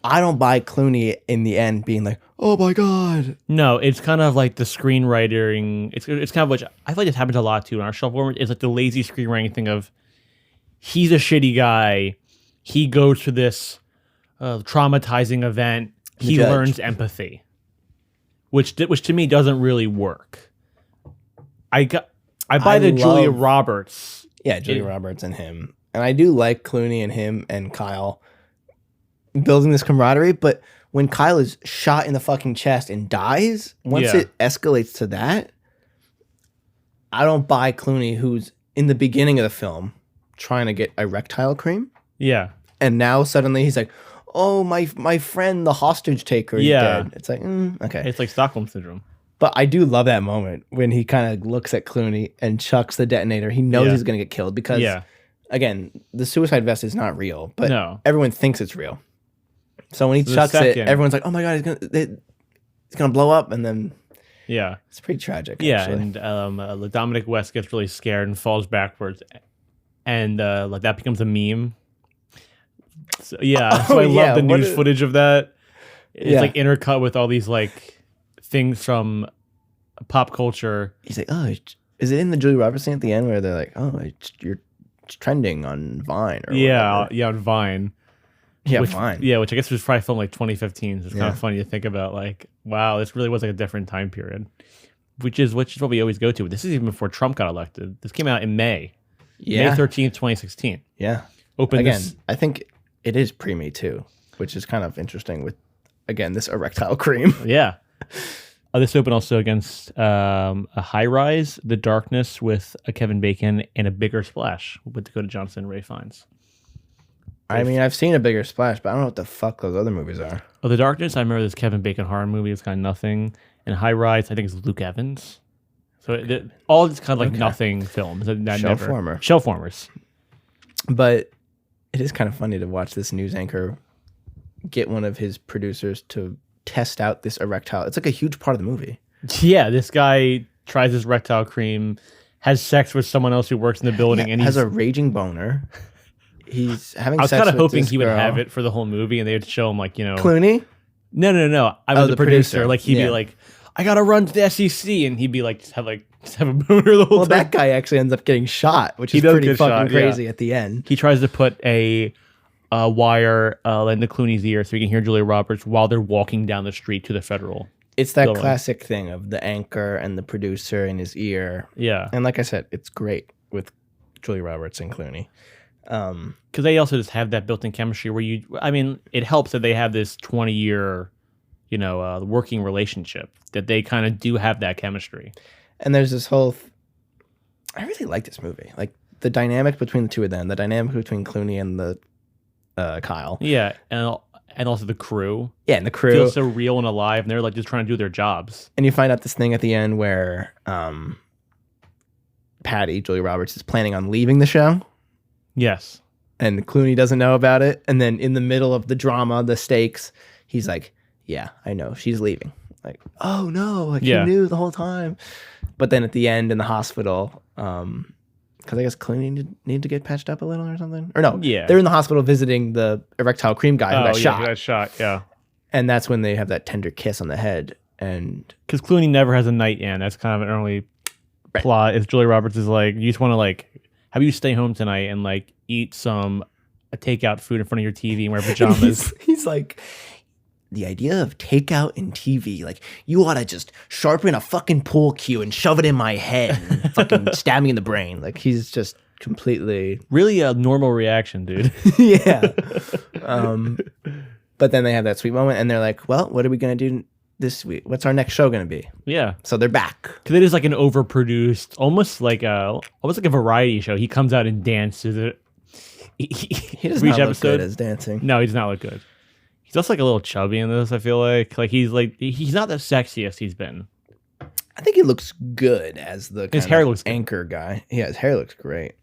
I don't buy Clooney in the end being like, oh my god. No, it's kind of like the screenwriting. It's kind of which I feel like this happens a lot too in our shelf warmer. It's like the lazy screenwriting thing of he's a shitty guy. He goes to this traumatizing event. He judge. learns empathy, which to me doesn't really work. I buy the Julia love- Roberts. Yeah, Julia Roberts and him. And I do like Clooney and him and Kyle building this camaraderie, but when Kyle is shot in the fucking chest and dies, once Yeah. it escalates to that, I don't buy Clooney, who's in the beginning of the film trying to get erectile cream, Yeah, and now suddenly he's like, "Oh, my friend, the hostage taker, is Yeah. dead." It's like, okay. it's like Stockholm syndrome. But I do love that moment when he kind of looks at Clooney and chucks the detonator. He knows Yeah. he's going to get killed because, again, the suicide vest is not real, but No. everyone thinks it's real. So when he The chucks it, second- everyone's like, "Oh my god, it's gonna blow up," and then Yeah. it's pretty tragic. Yeah, actually. and Dominic West gets really scared and falls backwards, and like that becomes a meme. So, yeah, so I love yeah, the what news is- footage of that. It's Yeah. like intercut with all these like things from pop culture. He's like, "Oh, is it in the Julia Roberts scene at the end where they're like, oh, you're trending on Vine or whatever?" Yeah, on Vine. Yeah, which, Vine. Yeah, which I guess was probably filmed like 2015. So it's kind Yeah. of funny to think about. Like, wow, this really was like a different time period. Which is what we always go to. This is even before Trump got elected. This came out in May. Yeah, May 13th, 2016. yeah. Opened Again, this. I think it is pre-Me Too, which is kind of interesting with, again, this erectile cream. Yeah. This opened also against a High Rise, The Darkness with a Kevin Bacon, and A Bigger Splash with Dakota Johnson and Ray Fiennes. I mean, I've seen A Bigger Splash, but I don't know what the fuck those other movies are. Oh, The Darkness, I remember this Kevin Bacon horror movie. It was kind of nothing. And High Rise, I think it's Luke Evans. So all these kind of like nothing films. That Shelf-warmer. Shelf warmers. But it is kind of funny to watch this news anchor get one of his producers to test out this erectile. It's like a huge part of the movie. Yeah, this guy tries this rectile cream, has sex with someone else who works in the building, and has he's a raging boner. He's having I was sex kind of with hoping this he would girl. have it for the whole movie, and they would show him like, you know, Clooney? no. I was Oh, the the producer. producer. Like he'd Yeah. be like, I gotta run to the SEC, and he'd be like, just have a boner the whole Well, time. that guy actually ends up getting shot, which He is does pretty get fucking shot, yeah. crazy at the end. He tries to put a wire into Clooney's ear so he can hear Julia Roberts while they're walking down the street to the federal. It's that Building. classic thing of the anchor and the producer in his ear. Yeah, And like I said, it's great with Julia Roberts and Clooney. because they also just have that built-in chemistry where it helps that they have this 20-year, working relationship, that they kind of do have that chemistry. And there's this whole... I really like this movie. Like, the dynamic between the two of them, the dynamic between Clooney and the Kyle. Yeah, and also the crew Yeah, and the crew. feels so real and alive, and they're like just trying to do their jobs. And you find out this thing at the end where Patty, Julia Roberts, is planning on leaving the show. Yes. And Clooney doesn't know about it. And then in the middle of the drama, the stakes, he's like, yeah, I know, she's leaving. Like, oh no, like Yeah. he knew the whole time. But then at the end in the hospital, because I guess Clooney needed to get patched up a little or something. Or no, Yeah. they're in the hospital visiting the erectile cream guy who got shot. He got shot, yeah. And that's when they have that tender kiss on the head. And Because Clooney never has a night in. That's kind of an early plot. Is Julia Roberts is like, you just want to like have you stay home tonight and like eat some takeout food in front of your TV and wear pajamas. he's like, the idea of takeout and TV, like, you ought to just sharpen a fucking pool cue and shove it in my head and fucking stab me in the brain. Like, he's just completely... Really a normal reaction, dude. yeah. But then they have that sweet moment and they're like, well, what are we going to do this week? What's our next show going to be? Yeah. So they're back. Because it is like an overproduced, almost like a variety show. He comes out and dances. He does not look good as dancing. No, he does not look good. He's also like a little chubby in this, I feel like. He's not the sexiest he's been. I think he looks good as the his hair looks anchor guy. Yeah, his hair looks great.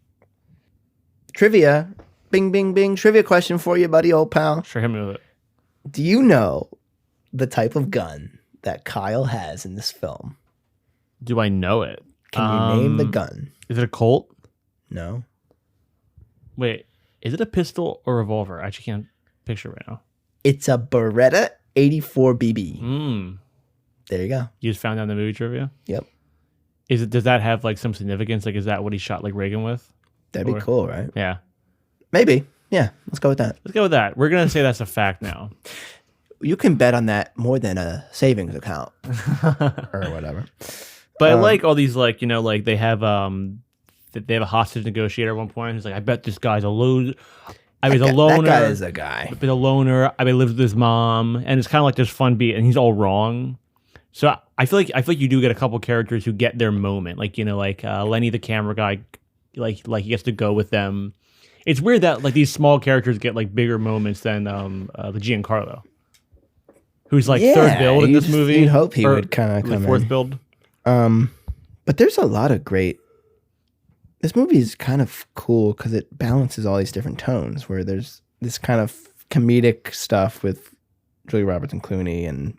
Trivia. Bing, bing, bing. Trivia question for you, buddy, old pal. Sure, hit me with it. Do you know the type of gun that Kyle has in this film? Do I know it? Can you name the gun? Is it a Colt? No. Wait, is it a pistol or revolver? I actually can't picture right now. It's a Beretta 84 BB. There you go. You just found out in the movie trivia? Yep. Does that have like some significance? Like, is that what he shot like Reagan with? That'd be cool, right? Yeah. Maybe. Yeah. Let's go with that. Let's go with that. We're gonna say that's a fact now. You can bet on that more than a savings account or whatever. But I like all these, like, you know, like they have a hostage negotiator at one point who's like, I bet this guy's a loser. He's a loner. That guy is a guy. But a loner. I lives with his mom, and it's kind of like this fun beat, and he's all wrong. So I feel like you do get a couple characters who get their moment, like, you know, like Lenny the camera guy, like he gets to go with them. It's weird that like these small characters get like bigger moments than the Giancarlo, who's like third build in this movie. You'd hope he would kind of come fourth in. build. But there's a lot of great. This movie is kind of cool because it balances all these different tones. Where there's this kind of comedic stuff with Julia Roberts and Clooney, and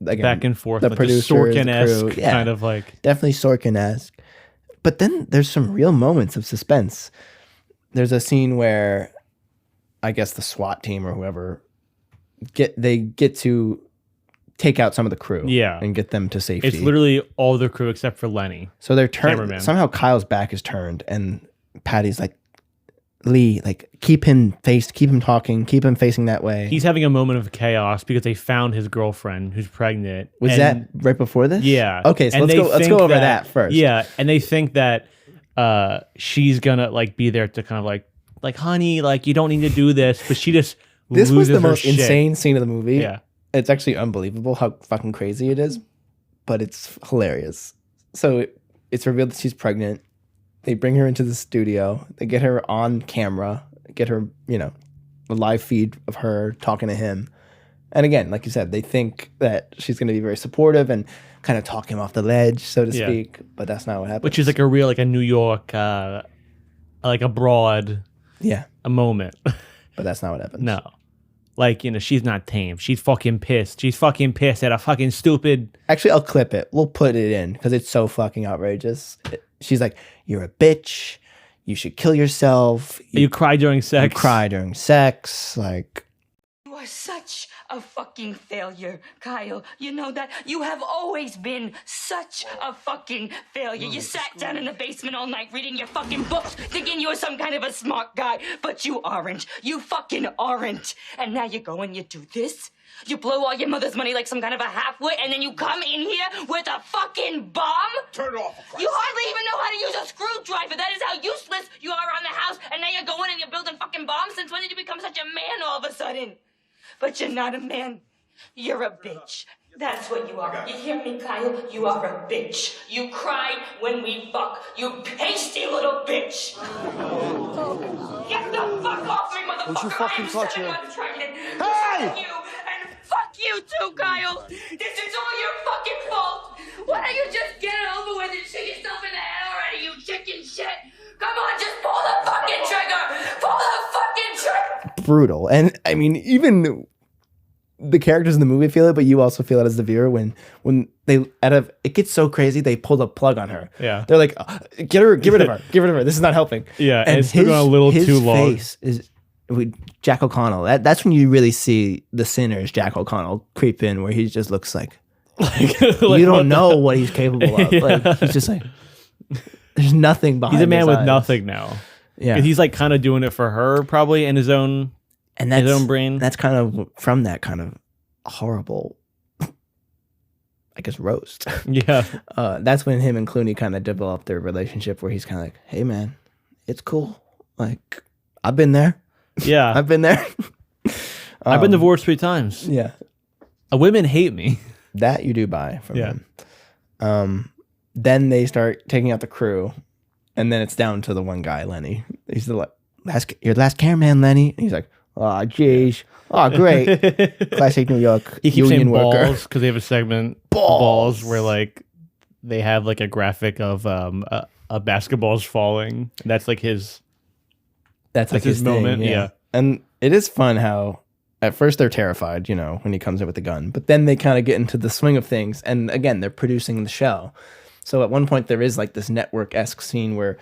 again, back and forth, the like producers, Sorkin-esque the crew. kind of like definitely Sorkin-esque. But then there's some real moments of suspense. There's a scene where I guess the SWAT team or whoever get to take out some of the crew, and get them to safety. It's literally all the crew except for Lenny. So they're turned. Somehow Kyle's back is turned, and Patty's like, Lee, like keep him talking, keep him facing that way. He's having a moment of chaos because they found his girlfriend who's pregnant. Was that right before this? Yeah. Okay, so let's go over that first. Yeah, and they think that she's gonna like be there to kind of like honey, like you don't need to do this, but she just this was the most shit. Insane scene of the movie. Yeah. It's actually unbelievable how fucking crazy it is, but it's hilarious. So it's revealed that she's pregnant. They bring her into the studio. They get her on camera, get her, you know, a live feed of her talking to him. And again, like you said, they think that she's going to be very supportive and kind of talk him off the ledge, so to speak. But that's not what happens. Which is like a real, like a New York, like abroad, a moment. But that's not what happens. No. Like, you know, she's not tame. She's fucking pissed. She's fucking pissed at a fucking stupid... Actually, I'll clip it. We'll put it in because it's so fucking outrageous. She's like, you're a bitch. You should kill yourself. You cry during sex. You cry during sex. Like... You are such a fucking failure, Kyle. You know that? You have always been such a fucking failure. You sat down in the basement all night reading your fucking books, thinking you were some kind of a smart guy, but you aren't. You fucking aren't. And now you go and you do this? You blow all your mother's money like some kind of a halfwit, and then you come in here with a fucking bomb? Turn it off. You hardly even know how to use a screwdriver. That is how useless you are around the house, and now you're going and you're building fucking bombs? Since when did you become such a man all of a sudden? But you're not a man. You're a bitch. That's what you are. You hear me, Kyle? You are a bitch. You cry when we fuck. You pasty little bitch. Get the fuck off me, motherfucker. Don't you fucking touch her. I'm pregnant. Hey! Fuck you, and fuck you too, Kyle. This is all your fucking fault. Why don't you just get it over with and shoot yourself in the head already, you chicken shit? Come on, just pull the fucking trigger. Pull the fucking trigger. Brutal. And I mean, even the characters in the movie feel it, but you also feel it as the viewer when they it gets so crazy they pull the plug on her. Yeah, they're like, get rid of her. This is not helping. Yeah, and it's going a little too long. His face is with Jack O'Connell. That's when you really see the sinners Jack O'Connell creep in, where he just looks like you don't know what he's capable of. Like he's just like there's nothing behind. He's a man with eyes. nothing now. Yeah, he's like kind of doing it for her, probably in his own. And that's, his own brain. That's kind of from that kind of horrible, I guess, roast. Yeah. That's when him and Clooney kind of developed their relationship where he's kind of like, hey, man, it's cool. Like, I've been there. Yeah. I've been there. I've been divorced 3 times. Yeah. Women hate me. That you do buy from him. Then they start taking out the crew, and then it's down to the one guy, Lenny. He's the your last cameraman, Lenny. And he's like, oh, jeez. Oh, great. Classic New York He keeps union saying worker. balls because they have a segment, balls, where like they have like a graphic of a basketball's falling. That's like his. That's like his his thing, moment. Yeah. And it is fun how at first they're terrified, when he comes in with the gun, but then they kind of get into the swing of things. And again, they're producing the show. So at one point there is like this network-esque scene where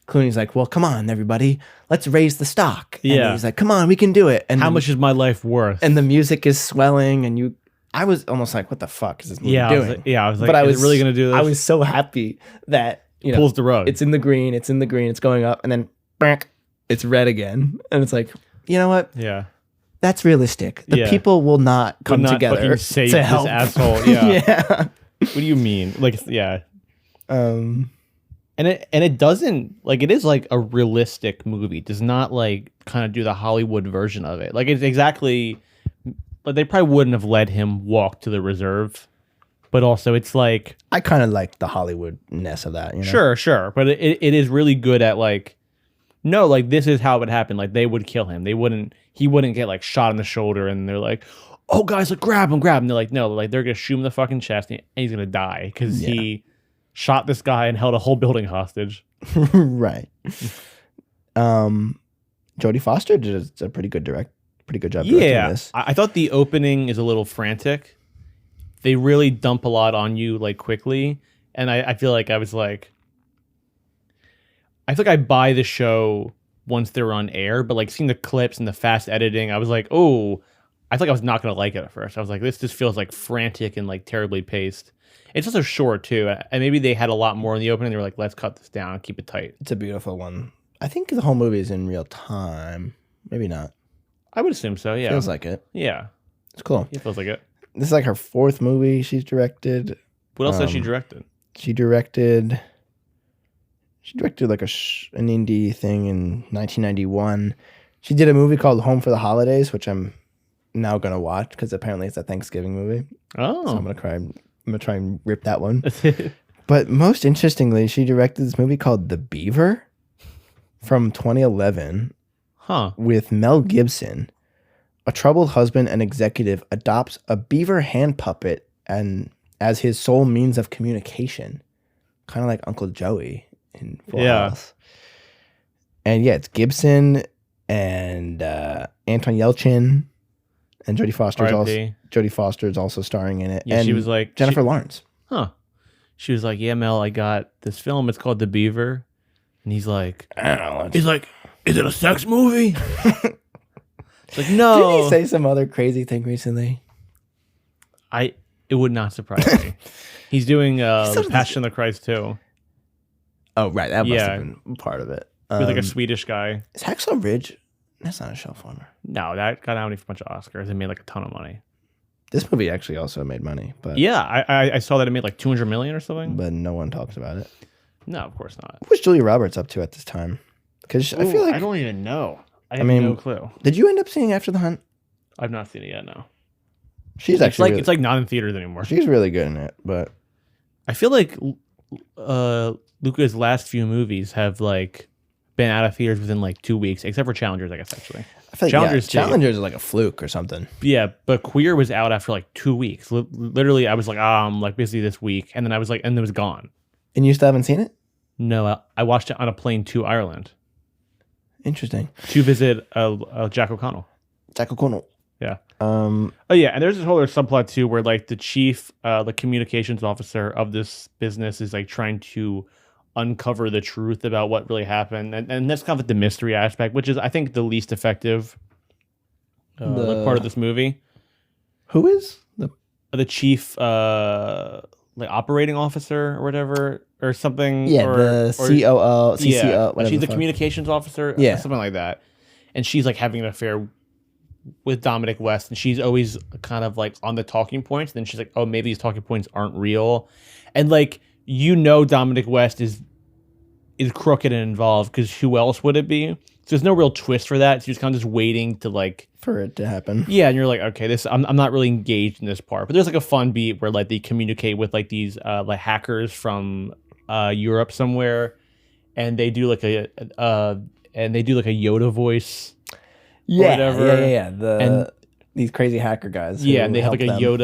Clooney's like, well, come on, everybody, let's raise the stock. Yeah. And he's like, come on, we can do it. And How much is my life worth? And the music is swelling, and I was almost like, what the fuck is this movie doing? I was like, but is it really going to do this? I was so happy that, pulls the rug. it's in the green, it's going up, and then it's red again. And it's like, you know what? Yeah. That's realistic. The people will not come together fucking save to this help. asshole. Yeah. Yeah. What do you mean? Like, yeah. Um, And it doesn't, like, it is like a realistic movie. It does not like kind of do the Hollywood version of it. Like, it's exactly, like, they probably wouldn't have let him walk to the reserve. But also it's like, I kind of like the Hollywoodness of that. Sure. But it is really good at like, no, like this is how it would happen. Like they would kill him. He wouldn't get like shot in the shoulder and they're like, oh guys, like grab him. And they're like, no, like they're going to shoot him in the fucking chest and he's going to die because he shot this guy and held a whole building hostage. Right. Jodie Foster did a pretty good job directing this. I thought the opening is a little frantic. They really dump a lot on you like quickly. And I feel like I was like, I think I buy the show once they're on air, but like seeing the clips and the fast editing, I was like, oh, I think I was not going to like it at first. I was like, this just feels like frantic and like terribly paced. It's also short too. And maybe they had a lot more in the opening. They were like, let's cut this down and keep it tight. It's a beautiful one. I think the whole movie is in real time. Maybe not. I would assume so. Yeah. Feels like it. Yeah. It's cool. It feels like it. This is like her fourth movie she's directed. What else has she directed? She directed like an indie thing in 1991. She did a movie called Home for the Holidays, which I'm now gonna watch because apparently it's a Thanksgiving movie. Oh, so I'm gonna try and rip that one. But most interestingly, she directed this movie called The Beaver from 2011. Huh. With Mel Gibson. A troubled husband and executive adopts a beaver hand puppet and as his sole means of communication, kind of like Uncle Joey in Full House. And it's Gibson and Anton Yelchin and Jodie Foster is also starring in it. Yeah, and she was like Jennifer Lawrence. Huh. She was like, yeah, Mel, I got this film. It's called The Beaver. And he's like, I don't know. He's like, is it a sex movie? It's like, no. Didn't he say some other crazy thing recently? It would not surprise me. He's doing Passion of the Christ too. Oh, right. That must have been part of it. With like a Swedish guy. Is Hacksaw Ridge? That's not a show former. No, that got nominated for a bunch of Oscars. It made like a ton of money. This movie actually also made money, but yeah, I saw that it made like $200 million or something. But no one talks about it. No, of course not. What was Julia Roberts up to at this time? Because I feel like I don't even know. I have no clue. Did you end up seeing After the Hunt? I've not seen it yet. No. She's actually it's like not in theaters anymore. She's really good in it, but I feel like Luca's last few movies have like been out of theaters within like 2 weeks, except for Challengers, I guess. Actually, I feel like Challengers are like a fluke or something. Yeah, but Queer was out after like 2 weeks. Literally, I was like, I'm like busy this week, and then I was like, and it was gone. And you still haven't seen it? No, I watched it on a plane to Ireland. Interesting. To visit Jack O'Connell. Jack O'Connell. Yeah. Oh yeah, and there's this whole other subplot too, where like the chief, the communications officer of this business is like trying to uncover the truth about what really happened, and that's kind of like the mystery aspect, which is I think the least effective like part of this movie. Who is the chief, like operating officer or whatever or something? Yeah, the COO, CCO. Yeah, she's the communications officer. Yeah, something like that, and she's like having an affair with Dominic West, and she's always kind of like on the talking points. Then she's like, oh, maybe these talking points aren't real, and like Dominic West is crooked and involved because who else would it be? So there's no real twist for that. So you're just kind of just waiting to like for it to happen. Yeah, and you're like, okay, this I'm not really engaged in this part. But there's like a fun beat where like they communicate with like these like hackers from Europe somewhere, and they do like a Yoda voice. Yeah, whatever. yeah. These crazy hacker guys. Yeah, and they have like help a them.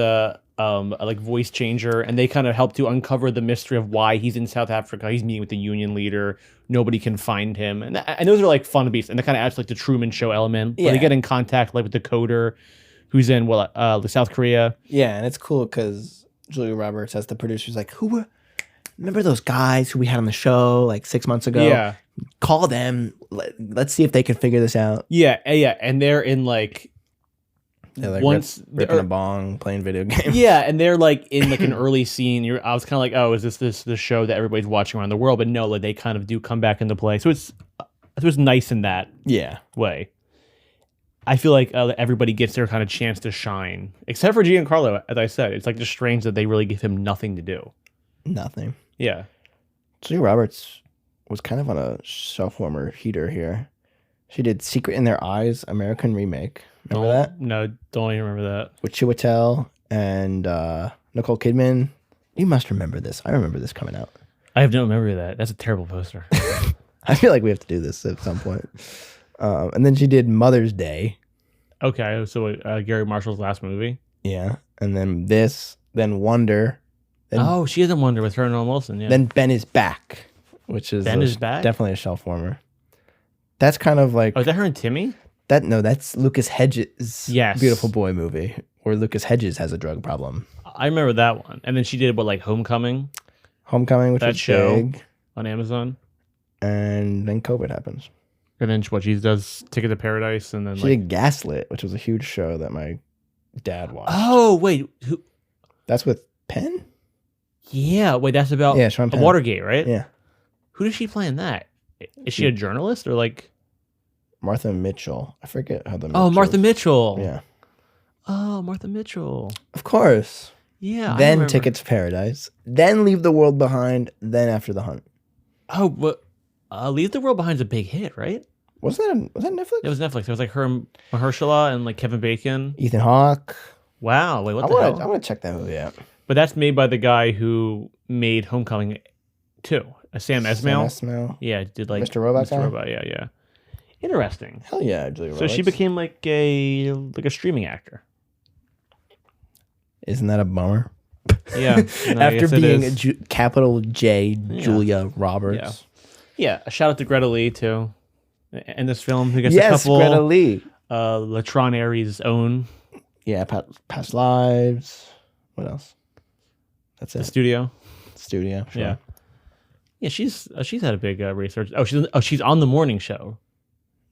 Yoda like voice changer, and they kind of help to uncover the mystery of why he's in South Africa. He's meeting with the Union leader. Nobody can find him, and those are like fun beats, and they kind of adds like the Truman Show element. Where they get in contact like with the coder, who's in South Korea. Yeah, and it's cool because Julia Roberts, as the producer's like, remember those guys who we had on the show like 6 months ago? Yeah, call them. Let's see if they can figure this out. yeah, and they're in like. They're like Once ripping a bong, playing video games. Yeah, and they're like in like an early scene. I was kind of like, oh, is this the show that everybody's watching around the world? But no, like they kind of do come back into play. So it's nice in that way. I feel like everybody gets their kind of chance to shine, except for Giancarlo. As I said, it's like just strange that they really give him nothing to do. Nothing. Yeah, Julia Roberts was kind of on a shelf warmer heater here. She did Secret in Their Eyes, American remake. Remember that? No, don't even remember that. With Chiwetel and Nicole Kidman. You must remember this. I remember this coming out. I have no memory of that. That's a terrible poster. I feel like we have to do this at some point. And then she did Mother's Day. Okay, so Gary Marshall's last movie. Yeah. And then this, then Wonder. Then, She is in Wonder with her and Owen Wilson. Yeah. Then Ben is Back, which is Ben is Back? Definitely a shelf warmer. That's kind of like Oh, is that her and Timmy? that's Lucas Hedges' Yes. Beautiful Boy movie, where Lucas Hedges has a drug problem. I remember that one. And then she did like Homecoming Homecoming, which That was show. big, on Amazon. and then COVID happens. And then she does Ticket to Paradise, and then She like did Gaslit, which was a huge show that my dad watched. oh wait, who? That's with Penn? Yeah, wait, that's about Yeah, Sean Penn. Watergate, right? Yeah. Who does she play in that? Is she a journalist or like? Martha Mitchell. I forget how the Oh, Martha Mitchells- Mitchell. Yeah. Oh, Martha Mitchell. Of course. Yeah. I Then remember. Ticket to Paradise. Then Leave the World Behind. Then After the Hunt. Oh, but Leave the World Behind's a big hit, right? Was that Netflix? It was Netflix. It was like her, and Mahershala, and like Kevin Bacon. Ethan Hawke. Wow. Wait, what I the want hell? to check that movie out. But that's made by the guy who made Homecoming too. Sam Esmail. Sam Esmail. Yeah, did like Mr. Robot guy? Robot. Yeah, yeah. Interesting. Hell yeah, Julia So Roberts. she became like a streaming actor. Isn't that a bummer? Yeah. No, I After guess it being is. capital J Julia Roberts. Yeah, a shout out to Greta Lee too. In this film, who gets Yes, a couple Greta Lee. Latron Aries' own Yeah, Past Lives. What else? That's the it. studio. Studio. Sure. Yeah. Yeah, she's had a big research. Oh, she's on the morning show.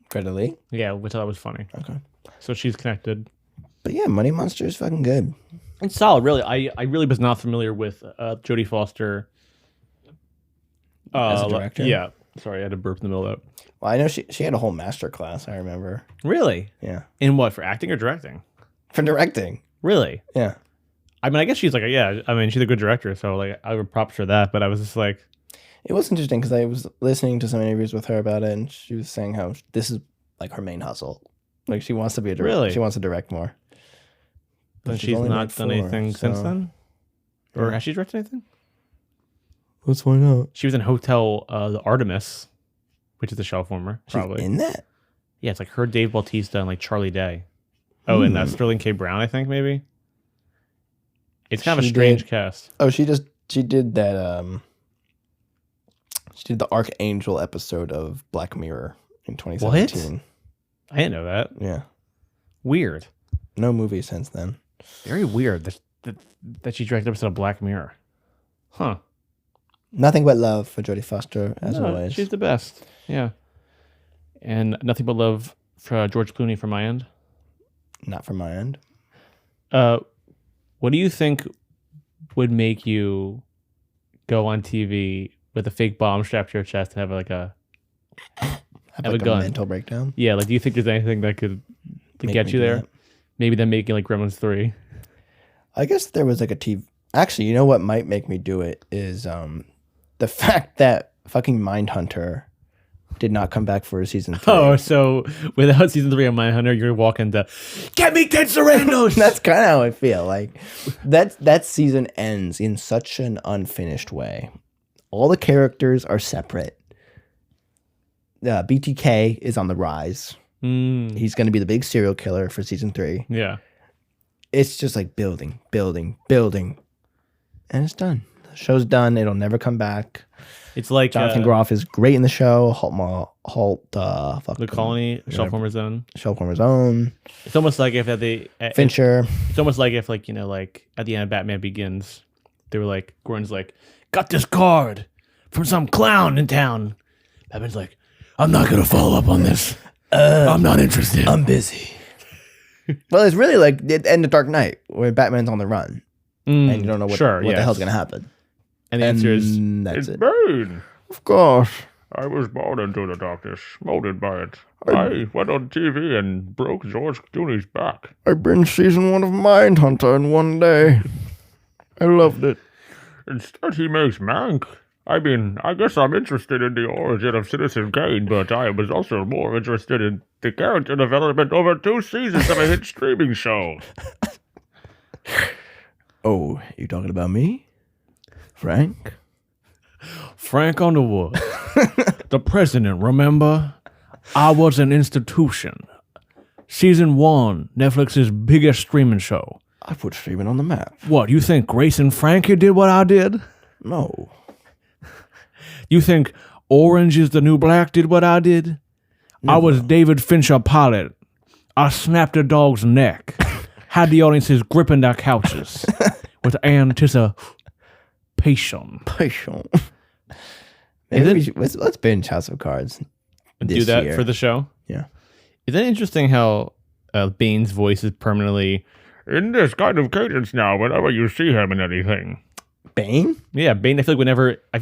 Greta Lee. Yeah, which I thought was funny. Okay. So she's connected. But yeah, Money Monster is fucking good. It's solid, really. I really was not familiar with Jodie Foster As a director? Yeah. Sorry, I had to burp in the middle of that. Well, I know she had a whole master class, I remember. Really? Yeah. In what, for acting or directing? For directing. Really? Yeah. I mean, I guess she's like, she's a good director, so like I would props for that. But I was just like, It was interesting because I was listening to some interviews with her about it, and she was saying how this is like her main hustle. Like she wants to be a director. Really? She wants to direct more. But and she's only not made done 4, anything since so- then? Or Yeah. has she directed anything? Let's find out. She was in Hotel the Artemis, which is the shelf warmer, probably. She's in that? Yeah, it's like her, Dave Bautista, and like Charlie Day. Oh, and Sterling K. Brown, I think, maybe. It's kind of a She strange did- cast. Oh, she did that she did the Archangel episode of Black Mirror in 2017. I didn't know that. Yeah. Weird. No movie since then. Very weird that she directed an episode of Black Mirror. Huh. Nothing but love for Jodie Foster, as No, always. she's the best. Yeah. And nothing but love for George Clooney from my end. Not from my end. What do you think would make you go on TV with a fake bomb strapped to your chest and have like a Have a like gun. mental breakdown. yeah? Like, do you think there's anything that could Make get me you do there? that. Maybe them making like Gremlins 3. I guess there was like a TV. Actually, you know what might make me do it is the fact that fucking Mindhunter did not come back for season 3. Oh, so without season 3 of Mindhunter, you're walking to get me Ted Sarandos. That's kind of how I feel. Like that season ends in such an unfinished way. All the characters are separate. BTK is on the rise. He's going to be the big serial killer for season 3. Yeah. It's just like building, and it's done. The show's done. It'll never come back. It's like Jonathan Groff is great in the show. The Colony, Shellformer Zone. Shellformer Zone. It's almost like if at the Fincher. It's almost like if like at the end of Batman Begins, they were like Gordon's like got this card from some clown in town. Batman's like, I'm not gonna follow up on this. I'm not interested. I'm busy. Well, it's really like the end of Dark Knight, where Batman's on the run, and you don't know what the hell's gonna happen. And the answer is that's it. Bane. Of course. I was born into the darkness, molded by it. I went on TV and broke George Clooney's back. I binged season 1 of Mindhunter in one day. I loved it. Instead, he makes Mank. I mean, I guess I'm interested in the origin of Citizen Kane, but I was also more interested in the character development over 2 seasons of a hit streaming show. Oh, you talking about me? Frank Underwood, the president, remember? I was an institution. Season 1, Netflix's biggest streaming show. I put streaming on the map. What, you think Grace and Frankie did what I did? No. You think Orange is the New Black did what I did? I was David Fincher pilot. I snapped a dog's neck. Had the audiences gripping their couches with anticipation. Maybe let's binge House of Cards. Do that year. for the show. Yeah. Is that interesting how Bane's voice is permanently In this kind of cadence now, whenever you see him in anything. Bane? Yeah, Bane. I feel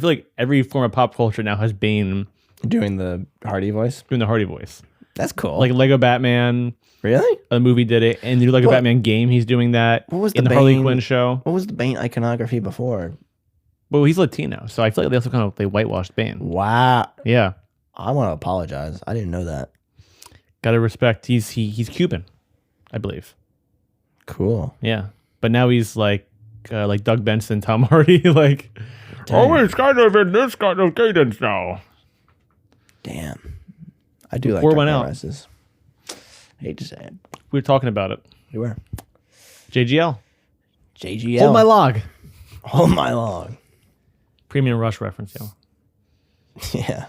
like every form of pop culture now has Bane Doing the Hardy voice? doing the Hardy voice. That's cool. Like Lego Batman, really? a movie did it, and the Lego What? Batman game, he's doing that. What was in the the Harley Bane- Quinn show? What was the Bane iconography before? Well, he's Latino, so I feel like they also they whitewashed Bane. Wow. Yeah, I want to apologize. I didn't know that. gotta respect. He's Cuban, I believe. Cool. Yeah, but now he's like Doug Benson, Tom Hardy. Like, Oh, it's kind of in this kind of cadence now. Damn. I do like Before it Dark went Knight out. Rises. Hate to say it. we were talking about it. You were. JGL. JGL. Hold my log. Hold my log. Premium Rush reference, yo. Yeah.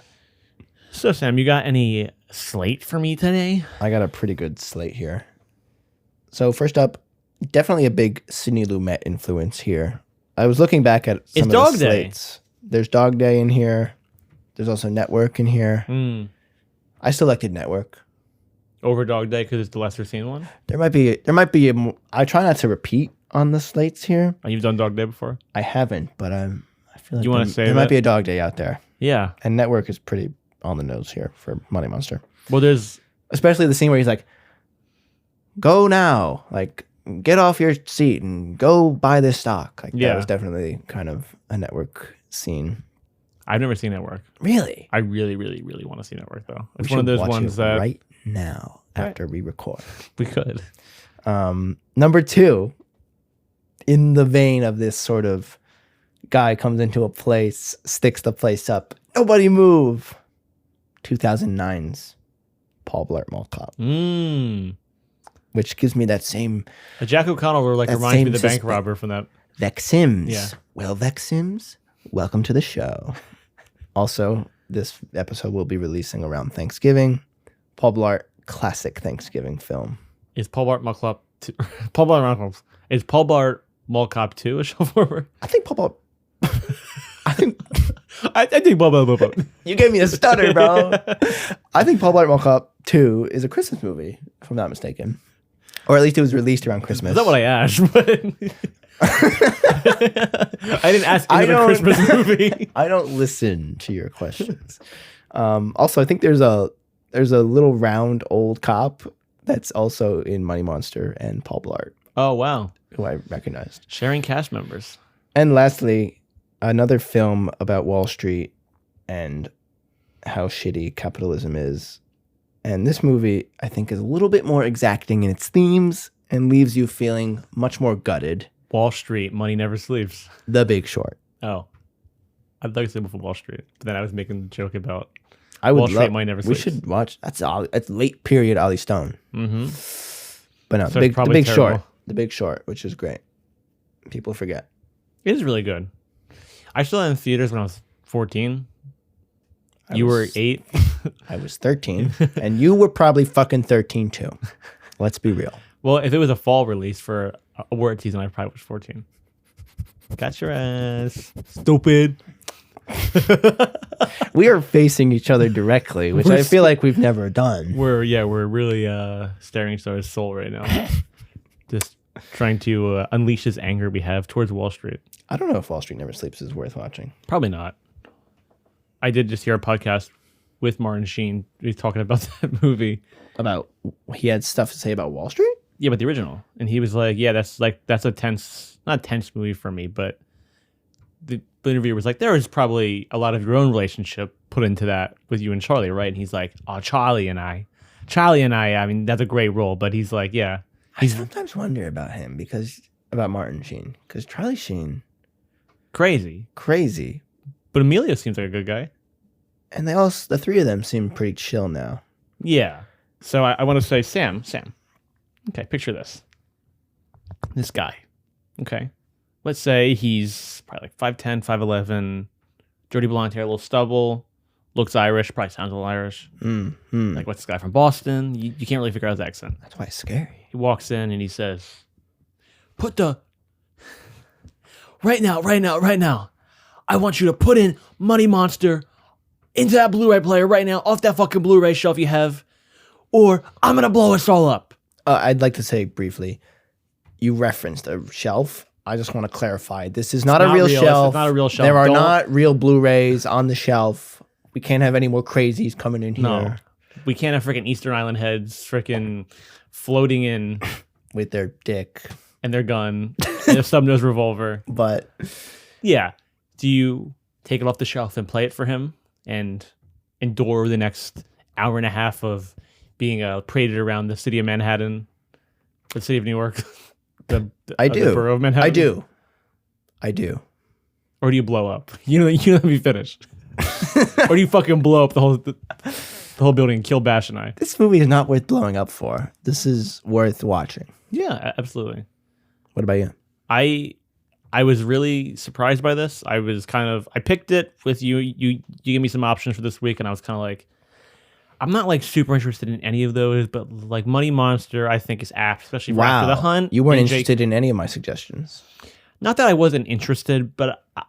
So, Sam, you got any slate for me today? I got a pretty good slate here. So first up, definitely a big Sidney Lumet influence here. I was looking back at some It's of Dog the Day. slates. There's Dog Day in here. There's also Network in here. I selected Network. Over Dog Day because it's the lesser seen one. There might be I try not to repeat on the slates here. Oh, you've done Dog Day before? I haven't, but I feel like You wanna there, save there might it? be a Dog Day out there. Yeah. And Network is pretty on the nose here for Money Monster. Well, there's Especially the scene where he's like, go now. Like, get off your seat and go buy this stock. Like, Yeah. that was definitely kind of a Network scene. I've never seen Network. Really? I really, really, really want to see Network though. It's We one of should those watch ones it that right now after we record. we could. Number 2, in the vein of this sort of guy comes into a place, sticks the place up. Nobody move. 2009's Paul Blart Mall Cop, which gives me that same A Jack O'Connell That reminds me same of the bank suspense. robber from that. Vex Sims. Yeah. Well, Vex Sims, welcome to the show. Also, this episode will be releasing around Thanksgiving. Paul Blart, classic Thanksgiving film. Is Paul Blart Mall Cop 2? Paul Blart Mall Cop. Is Paul Blart Mall Cop 2 a show forward? I think Paul Blart. I think I think Paul Blart. you gave me a stutter, bro. I think Paul Blart Mall Cop 2 is a Christmas movie, if I'm not mistaken. Or at least it was released around Christmas. Is that what I asked? But I didn't ask I in a don't- Christmas movie. I don't listen to your questions. Also, I think there's a little round old cop that's also in Money Monster and Paul Blart, Oh wow, who I recognized. sharing cast members. And lastly, another film about Wall Street and how shitty capitalism is. And this movie, I think, is a little bit more exacting in its themes and leaves you feeling much more gutted. Wall Street, money never sleeps. The Big Short. Oh. I'd like to say before Wall Street, but then I was making the joke about I would Wall Street, money never We sleeps. should watch. That's late period Ollie Stone. Mm-hmm. But no, So the it's Big probably Short. terrible. The Big Short, which is great. People forget. It is really good. I saw it in theaters when I was 14. You were 8. I was 13, and you were probably fucking 13 too. Let's be real. Well, if it was a fall release for award season, I probably was 14. Got your ass. Stupid. We are facing each other directly, which I feel like we've never done. We're really staring each other's soul right now. Just trying to unleash this anger we have towards Wall Street. I don't know if Wall Street Never Sleeps is worth watching. Probably not. I did just hear a podcast with Martin Sheen. He's talking about that movie. About he had stuff to say about Wall Street? Yeah, but the original. And he was like, yeah, that's a tense, not tense movie for me, but the interviewer was like, there is probably a lot of your own relationship put into that with you and Charlie, right? And he's like, oh, Charlie and I, I mean, that's a great role, but he's like, yeah. I sometimes wonder about him about Martin Sheen, because Charlie Sheen, Crazy. But Emilio seems like a good guy. and the three of them seem pretty chill now. Yeah. So I want to say, Sam. Okay, picture this. This guy. Okay. Let's say he's probably like 5'10", 5'11", dirty blonde hair, a little stubble, looks Irish, probably sounds a little Irish. Like, what's this guy from Boston? You can't really figure out his accent. That's why it's scary. He walks in and he says, right now, I want you to put in Money Monster into that Blu-ray player right now, off that fucking Blu-ray shelf you have, or I'm going to blow us all up. I'd like to say briefly, you referenced a shelf. I just want to clarify. This is not a real shelf. It's not a real shelf. There are not real Blu-rays on the shelf. We can't have any more crazies coming in here. No. We can't have freaking Eastern Island heads freaking floating in With their dick. and their gun and a snub-nosed revolver. But Yeah. Do you take it off the shelf and play it for him and endure the next hour and a half of being paraded around the city of Manhattan, the city of New York, the borough of Manhattan? I do. Or do you blow up? You know, let me finish. Or do you fucking blow up the whole building and kill Bash and I? This movie is not worth blowing up for. This is worth watching. Yeah, absolutely. What about you? I was really surprised by this. I picked it with you. You gave me some options for this week, and I was kind of like, I'm not like super interested in any of those, but like Money Monster, I think is apt, especially for After the Hunt. You weren't and interested in any of my suggestions. Not that I wasn't interested, but I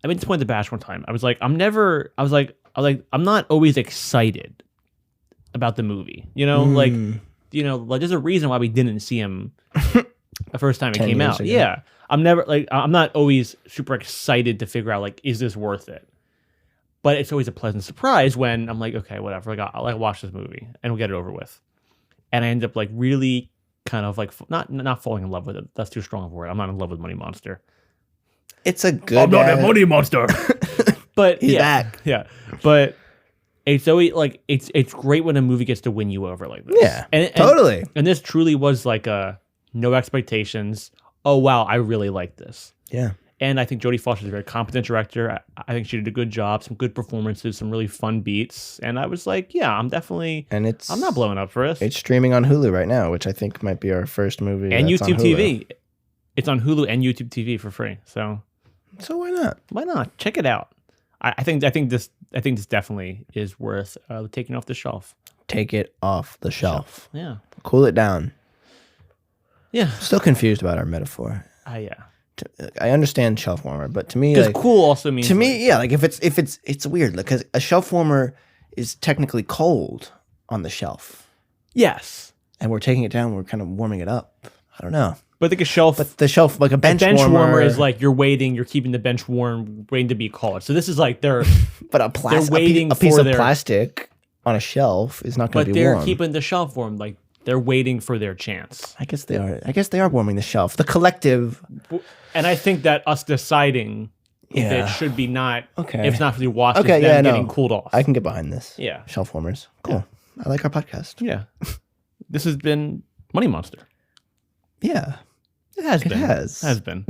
made this point to Bash one time. I was like, I'm not always excited about the movie. You know, like there's a reason why we didn't see him the first time it 10 came years out. ago. Yeah. I'm not always super excited to figure out like, is this worth it? But it's always a pleasant surprise when I'm like, okay, whatever. Like I'll watch this movie and we'll get it over with. And I end up like really kind of like not falling in love with it. That's too strong of a word. I'm not in love with Money Monster. It's a good. I'm not a money monster. But He's yeah, back. yeah. But it's always like it's great when a movie gets to win you over like this. Yeah, and totally. And this truly was like no expectations. Oh wow, I really like this. Yeah. And I think Jodie Foster's a very competent director. I think she did a good job, some good performances, some really fun beats. And I was like, yeah, I'm not blowing up for this. It's streaming on Hulu right now, which I think might be our first movie. And that's YouTube on Hulu. TV. It's on Hulu and YouTube TV for free. So why not? why not? Check it out. I think this definitely is worth taking off the shelf. Take it off the shelf. Yeah. Cool it down. Yeah. Still confused about our metaphor. Yeah. I understand shelf warmer, but to me, Because like, cool also means like if it's weird because a shelf warmer is technically cold on the shelf, yes. and we're taking it down. We're kind of warming it up. I don't know. But I think a shelf. But the shelf, like a bench warmer is like you're waiting. You're keeping the bench warm, waiting to be cold. So this is like they're but a waiting piece for of their- plastic on a shelf is not going but to be they're warm. keeping the shelf warm. Like they're waiting for their chance. I guess they are. I guess they are warming the shelf. The collective. And I think that us deciding if Yeah. it should be not. Okay. If it's not really watched, Okay, it's yeah, them no. getting cooled off. I can get behind this. Yeah. Shelf warmers. Cool. I like our podcast. Yeah. This has been Money Monster. Yeah. It has It been. has. Has been.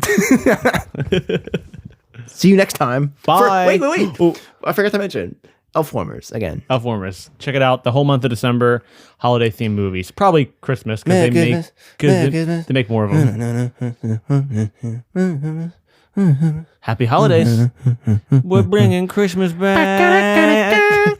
See you next time. Bye. Wait. Oh, I forgot to mention Elf warmers again. Elf Warmers. Check it out. The whole month of December, holiday themed movies. Probably Christmas because Merry they Christmas. make Merry good. Christmas. They make more of them. Happy holidays. We're bringing Christmas back.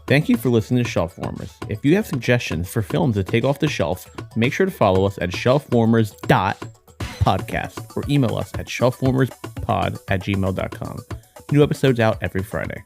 Thank you for listening to Shelf Warmers. If you have suggestions for films to take off the shelf, make sure to follow us at shelfwarmers.podcast or email us at shelfwarmerspod@gmail.com. New episodes out every Friday.